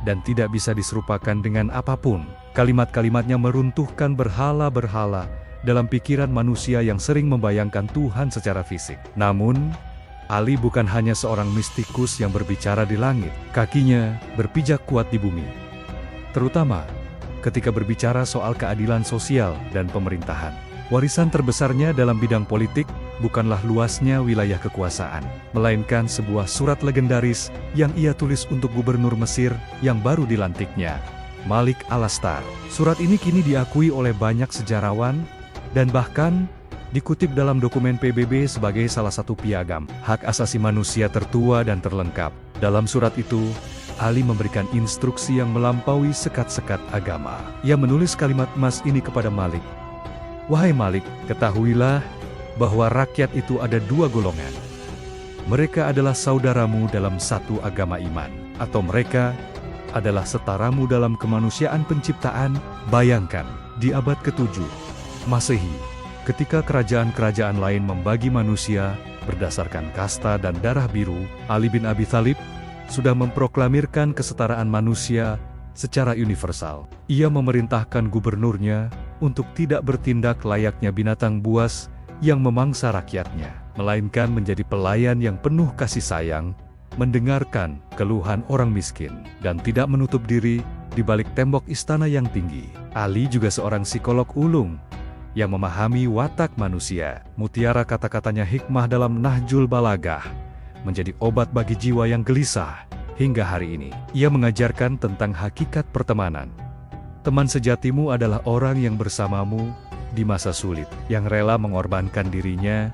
dan tidak bisa diserupakan dengan apapun. Kalimat-kalimatnya meruntuhkan berhala-berhala dalam pikiran manusia yang sering membayangkan Tuhan secara fisik. Namun, Ali bukan hanya seorang mistikus yang berbicara di langit. Kakinya berpijak kuat di bumi, terutama ketika berbicara soal keadilan sosial dan pemerintahan. Warisan terbesarnya dalam bidang politik bukanlah luasnya wilayah kekuasaan, melainkan sebuah surat legendaris yang ia tulis untuk gubernur Mesir yang baru dilantiknya, Malik Al-Astar. Surat ini kini diakui oleh banyak sejarawan dan bahkan dikutip dalam dokumen PBB sebagai salah satu piagam hak asasi manusia tertua dan terlengkap. Dalam surat itu, Ali memberikan instruksi yang melampaui sekat-sekat agama. Ia menulis kalimat emas ini kepada Malik. Wahai Malik, ketahuilah bahwa rakyat itu ada dua golongan. Mereka adalah saudaramu dalam satu agama iman, atau mereka adalah setaramu dalam kemanusiaan penciptaan. Bayangkan, di abad ke-7 Masehi, ketika kerajaan-kerajaan lain membagi manusia berdasarkan kasta dan darah biru, Ali bin Abi Thalib sudah memproklamirkan kesetaraan manusia secara universal. Ia memerintahkan gubernurnya untuk tidak bertindak layaknya binatang buas yang memangsa rakyatnya, melainkan menjadi pelayan yang penuh kasih sayang, mendengarkan keluhan orang miskin, dan tidak menutup diri di balik tembok istana yang tinggi. Ali juga seorang psikolog ulung yang memahami watak manusia. Mutiara kata-katanya hikmah dalam Nahjul Balaghah menjadi obat bagi jiwa yang gelisah hingga hari ini. Ia mengajarkan tentang hakikat pertemanan. Teman sejatimu adalah orang yang bersamamu di masa sulit, yang rela mengorbankan dirinya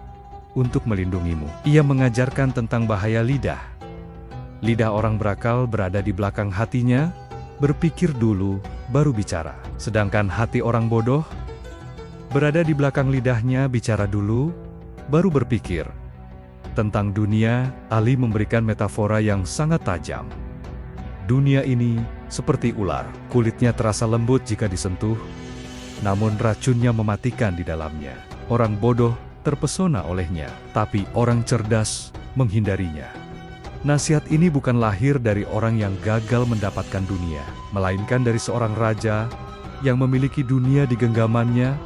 untuk melindungimu. Ia mengajarkan tentang bahaya lidah. Lidah orang berakal berada di belakang hatinya, berpikir dulu, baru bicara. Sedangkan hati orang bodoh berada di belakang lidahnya, bicara dulu, baru berpikir. Tentang dunia, Ali memberikan metafora yang sangat tajam. Dunia ini seperti ular, kulitnya terasa lembut jika disentuh, namun racunnya mematikan di dalamnya. Orang bodoh terpesona olehnya, tapi orang cerdas menghindarinya. Nasihat ini bukan lahir dari orang yang gagal mendapatkan dunia, melainkan dari seorang raja yang memiliki dunia di genggamannya,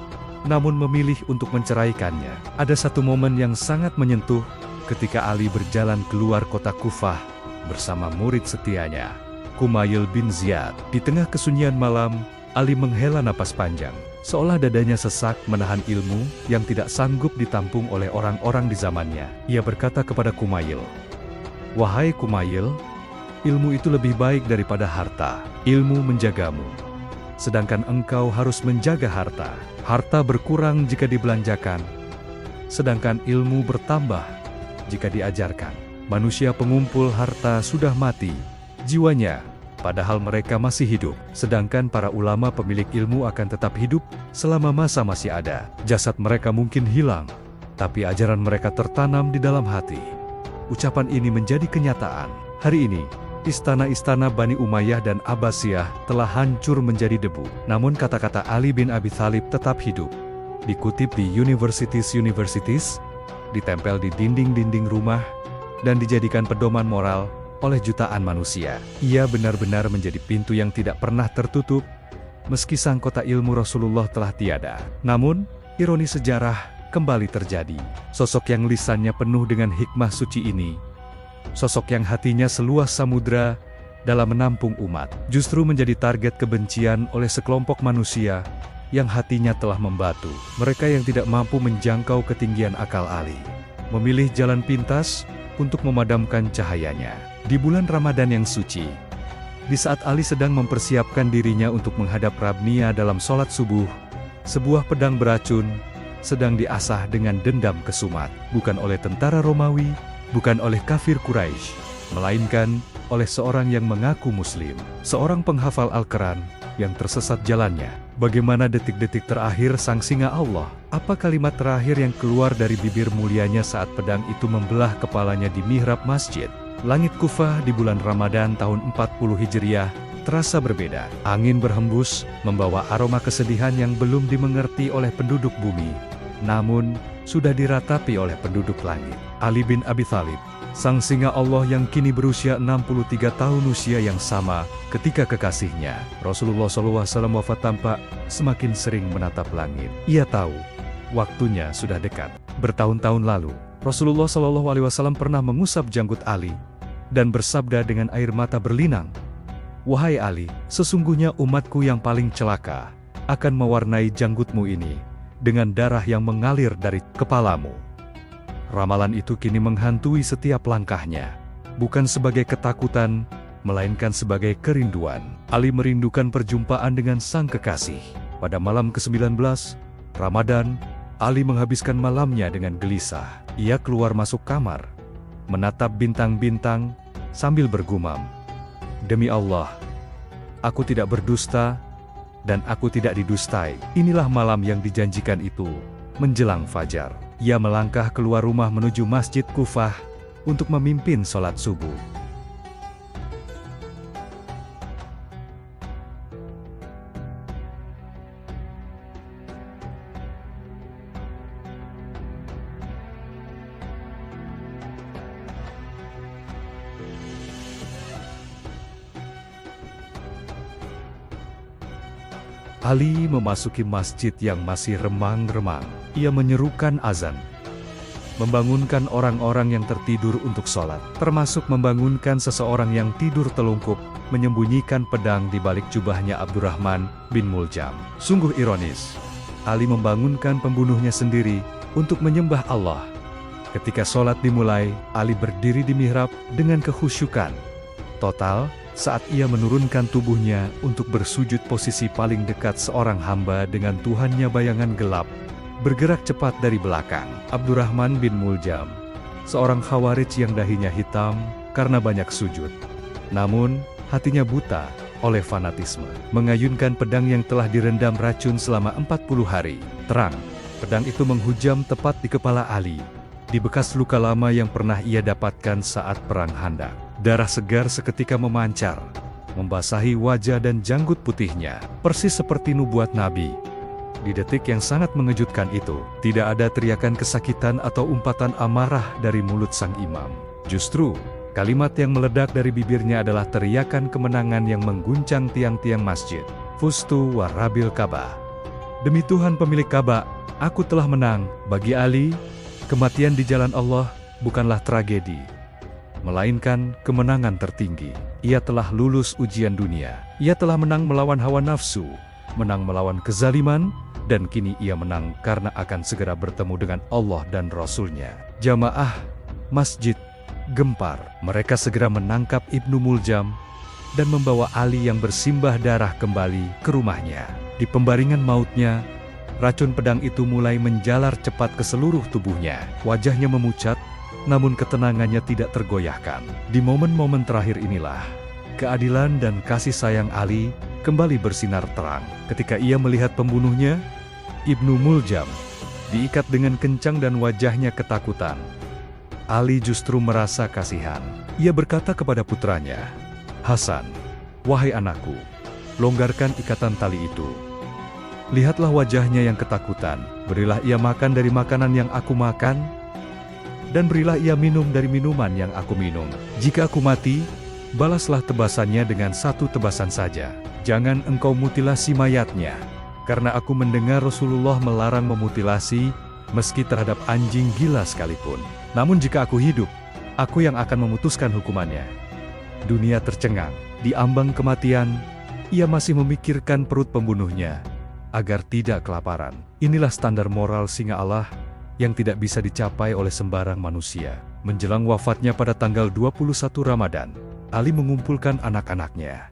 namun memilih untuk menceraikannya. Ada satu momen yang sangat menyentuh ketika Ali berjalan keluar kota Kufah bersama murid setianya, Kumail bin Ziyad. Di tengah kesunyian malam, Ali menghela napas panjang, seolah dadanya sesak menahan ilmu yang tidak sanggup ditampung oleh orang-orang di zamannya. Ia berkata kepada Kumail, "Wahai Kumail, ilmu itu lebih baik daripada harta. Ilmu menjagamu, sedangkan engkau harus menjaga harta. Harta berkurang jika dibelanjakan, sedangkan ilmu bertambah jika diajarkan. Manusia pengumpul harta sudah mati jiwanya, padahal mereka masih hidup. Sedangkan para ulama pemilik ilmu akan tetap hidup selama masa masih ada. Jasad mereka mungkin hilang, tapi ajaran mereka tertanam di dalam hati." Ucapan ini menjadi kenyataan. Hari ini, istana-istana Bani Umayyah dan Abbasiyah telah hancur menjadi debu. Namun kata-kata Ali bin Abi Thalib tetap hidup. Dikutip di universities, ditempel di dinding-dinding rumah, dan dijadikan pedoman moral oleh jutaan manusia. Ia benar-benar menjadi pintu yang tidak pernah tertutup, meski sang kota ilmu Rasulullah telah tiada. Namun, ironi sejarah kembali terjadi. Sosok yang lisannya penuh dengan hikmah suci ini, sosok yang hatinya seluas samudra dalam menampung umat, justru menjadi target kebencian oleh sekelompok manusia yang hatinya telah membatu. Mereka yang tidak mampu menjangkau ketinggian akal Ali, memilih jalan pintas untuk memadamkan cahayanya. Di bulan Ramadan yang suci, di saat Ali sedang mempersiapkan dirinya untuk menghadap Rabbnya dalam sholat subuh, sebuah pedang beracun sedang diasah dengan dendam kesumat, bukan oleh tentara Romawi, bukan oleh kafir Quraisy, melainkan oleh seorang yang mengaku muslim, seorang penghafal Al-Quran yang tersesat jalannya. Bagaimana detik-detik terakhir sang singa Allah? Apa kalimat terakhir yang keluar dari bibir mulianya saat pedang itu membelah kepalanya di mihrab masjid? Langit Kufah di bulan Ramadan tahun 40 Hijriah terasa berbeda. Angin berhembus, membawa aroma kesedihan yang belum dimengerti oleh penduduk bumi, namun sudah diratapi oleh penduduk langit. Ali bin Abi Thalib, sang singa Allah yang kini berusia 63 tahun, usia yang sama ketika kekasihnya Rasulullah SAW wafat, tampak semakin sering menatap langit. Ia tahu waktunya sudah dekat. Bertahun-tahun lalu, Rasulullah SAW pernah mengusap janggut Ali dan bersabda dengan air mata berlinang, "Wahai Ali, sesungguhnya umatku yang paling celaka akan mewarnai janggutmu ini dengan darah yang mengalir dari kepalamu." Ramalan itu kini menghantui setiap langkahnya, bukan sebagai ketakutan, melainkan sebagai kerinduan. Ali merindukan perjumpaan dengan sang kekasih. Pada malam ke-19 Ramadan, Ali menghabiskan malamnya dengan gelisah. Ia keluar masuk kamar, menatap bintang-bintang sambil bergumam, "Demi Allah, aku tidak berdusta, dan aku tidak didustai." Inilah malam yang dijanjikan itu. Menjelang fajar, ia melangkah keluar rumah menuju Masjid Kufah untuk memimpin sholat subuh. Ali memasuki masjid yang masih remang-remang. Ia menyerukan azan, membangunkan orang-orang yang tertidur untuk sholat, termasuk membangunkan seseorang yang tidur telungkup, menyembunyikan pedang di balik jubahnya Abdurrahman bin Muljam. Sungguh ironis, Ali membangunkan pembunuhnya sendiri untuk menyembah Allah. Ketika sholat dimulai, Ali berdiri di mihrab dengan kekhusyukan total. Saat ia menurunkan tubuhnya untuk bersujud, posisi paling dekat seorang hamba dengan Tuhannya, bayangan gelap bergerak cepat dari belakang. Abdurrahman bin Muljam, seorang khawarij yang dahinya hitam karena banyak sujud, namun hatinya buta oleh fanatisme, mengayunkan pedang yang telah direndam racun selama 40 hari. Terang, pedang itu menghujam tepat di kepala Ali, di bekas luka lama yang pernah ia dapatkan saat perang Khandaq. Darah segar seketika memancar, membasahi wajah dan janggut putihnya, persis seperti nubuat Nabi. Di detik yang sangat mengejutkan itu, tidak ada teriakan kesakitan atau umpatan amarah dari mulut sang imam. Justru, kalimat yang meledak dari bibirnya adalah teriakan kemenangan yang mengguncang tiang-tiang masjid. Fustu wa Rabbil Ka'bah. Demi Tuhan pemilik Ka'bah, aku telah menang. Bagi Ali, kematian di jalan Allah bukanlah tragedi, melainkan kemenangan tertinggi. Ia telah lulus ujian dunia. Ia telah menang melawan hawa nafsu, menang melawan kezaliman, dan kini ia menang karena akan segera bertemu dengan Allah dan Rasul-Nya. Jamaah masjid gempar. Mereka segera menangkap Ibnu Muljam dan membawa Ali yang bersimbah darah kembali ke rumahnya. Di pembaringan mautnya, racun pedang itu mulai menjalar cepat ke seluruh tubuhnya. Wajahnya memucat, namun ketenangannya tidak tergoyahkan. Di momen-momen terakhir inilah, keadilan dan kasih sayang Ali kembali bersinar terang. Ketika ia melihat pembunuhnya, Ibnu Muljam, diikat dengan kencang dan wajahnya ketakutan. Ali justru merasa kasihan. Ia berkata kepada putranya, "Hasan, wahai anakku, longgarkan ikatan tali itu. Lihatlah wajahnya yang ketakutan, berilah ia makan dari makanan yang aku makan, dan berilah ia minum dari minuman yang aku minum. Jika aku mati, balaslah tebasannya dengan satu tebasan saja. Jangan engkau mutilasi mayatnya, karena aku mendengar Rasulullah melarang memutilasi, meski terhadap anjing gila sekalipun. Namun jika aku hidup, aku yang akan memutuskan hukumannya." Dunia tercengang. Di ambang kematian, ia masih memikirkan perut pembunuhnya, agar tidak kelaparan. Inilah standar moral singa Allah yang tidak bisa dicapai oleh sembarang manusia. Menjelang wafatnya pada tanggal 21 Ramadan, Ali mengumpulkan anak-anaknya,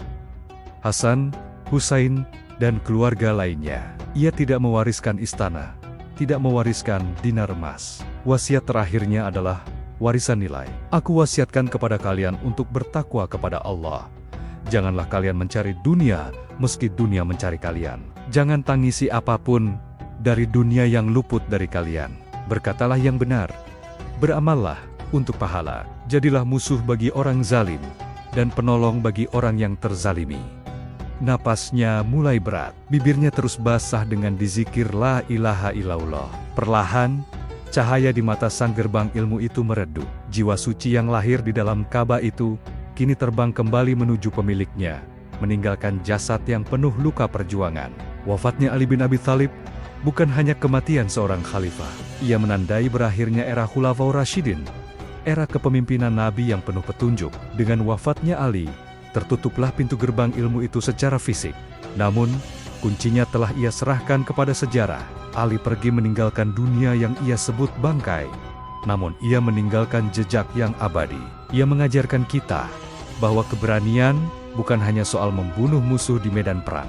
Hasan, Husain, dan keluarga lainnya. Ia tidak mewariskan istana, tidak mewariskan dinar emas. Wasiat terakhirnya adalah warisan nilai. Aku wasiatkan kepada kalian untuk bertakwa kepada Allah. Janganlah kalian mencari dunia, meski dunia mencari kalian. Jangan tangisi apapun dari dunia yang luput dari kalian. Berkatalah yang benar, beramallah untuk pahala. Jadilah musuh bagi orang zalim, dan penolong bagi orang yang terzalimi. Napasnya mulai berat, bibirnya terus basah dengan dizikir la ilaha illallah. Perlahan, cahaya di mata sang gerbang ilmu itu meredup. Jiwa suci yang lahir di dalam Ka'bah itu kini terbang kembali menuju pemiliknya, meninggalkan jasad yang penuh luka perjuangan. Wafatnya Ali bin Abi Thalib bukan hanya kematian seorang khalifah. Ia menandai berakhirnya era Khulafaur Rasyidin, era kepemimpinan Nabi yang penuh petunjuk. Dengan wafatnya Ali, tertutuplah pintu gerbang ilmu itu secara fisik. Namun, kuncinya telah ia serahkan kepada sejarah. Ali pergi meninggalkan dunia yang ia sebut bangkai, namun ia meninggalkan jejak yang abadi. Ia mengajarkan kita bahwa keberanian bukan hanya soal membunuh musuh di medan perang,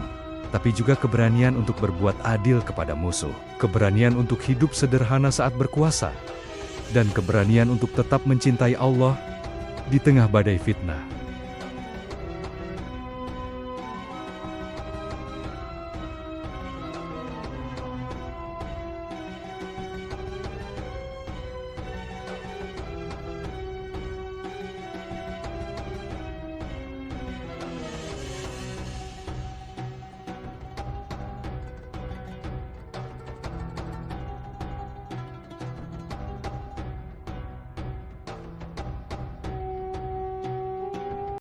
tapi juga keberanian untuk berbuat adil kepada musuh, keberanian untuk hidup sederhana saat berkuasa, dan keberanian untuk tetap mencintai Allah di tengah badai fitnah.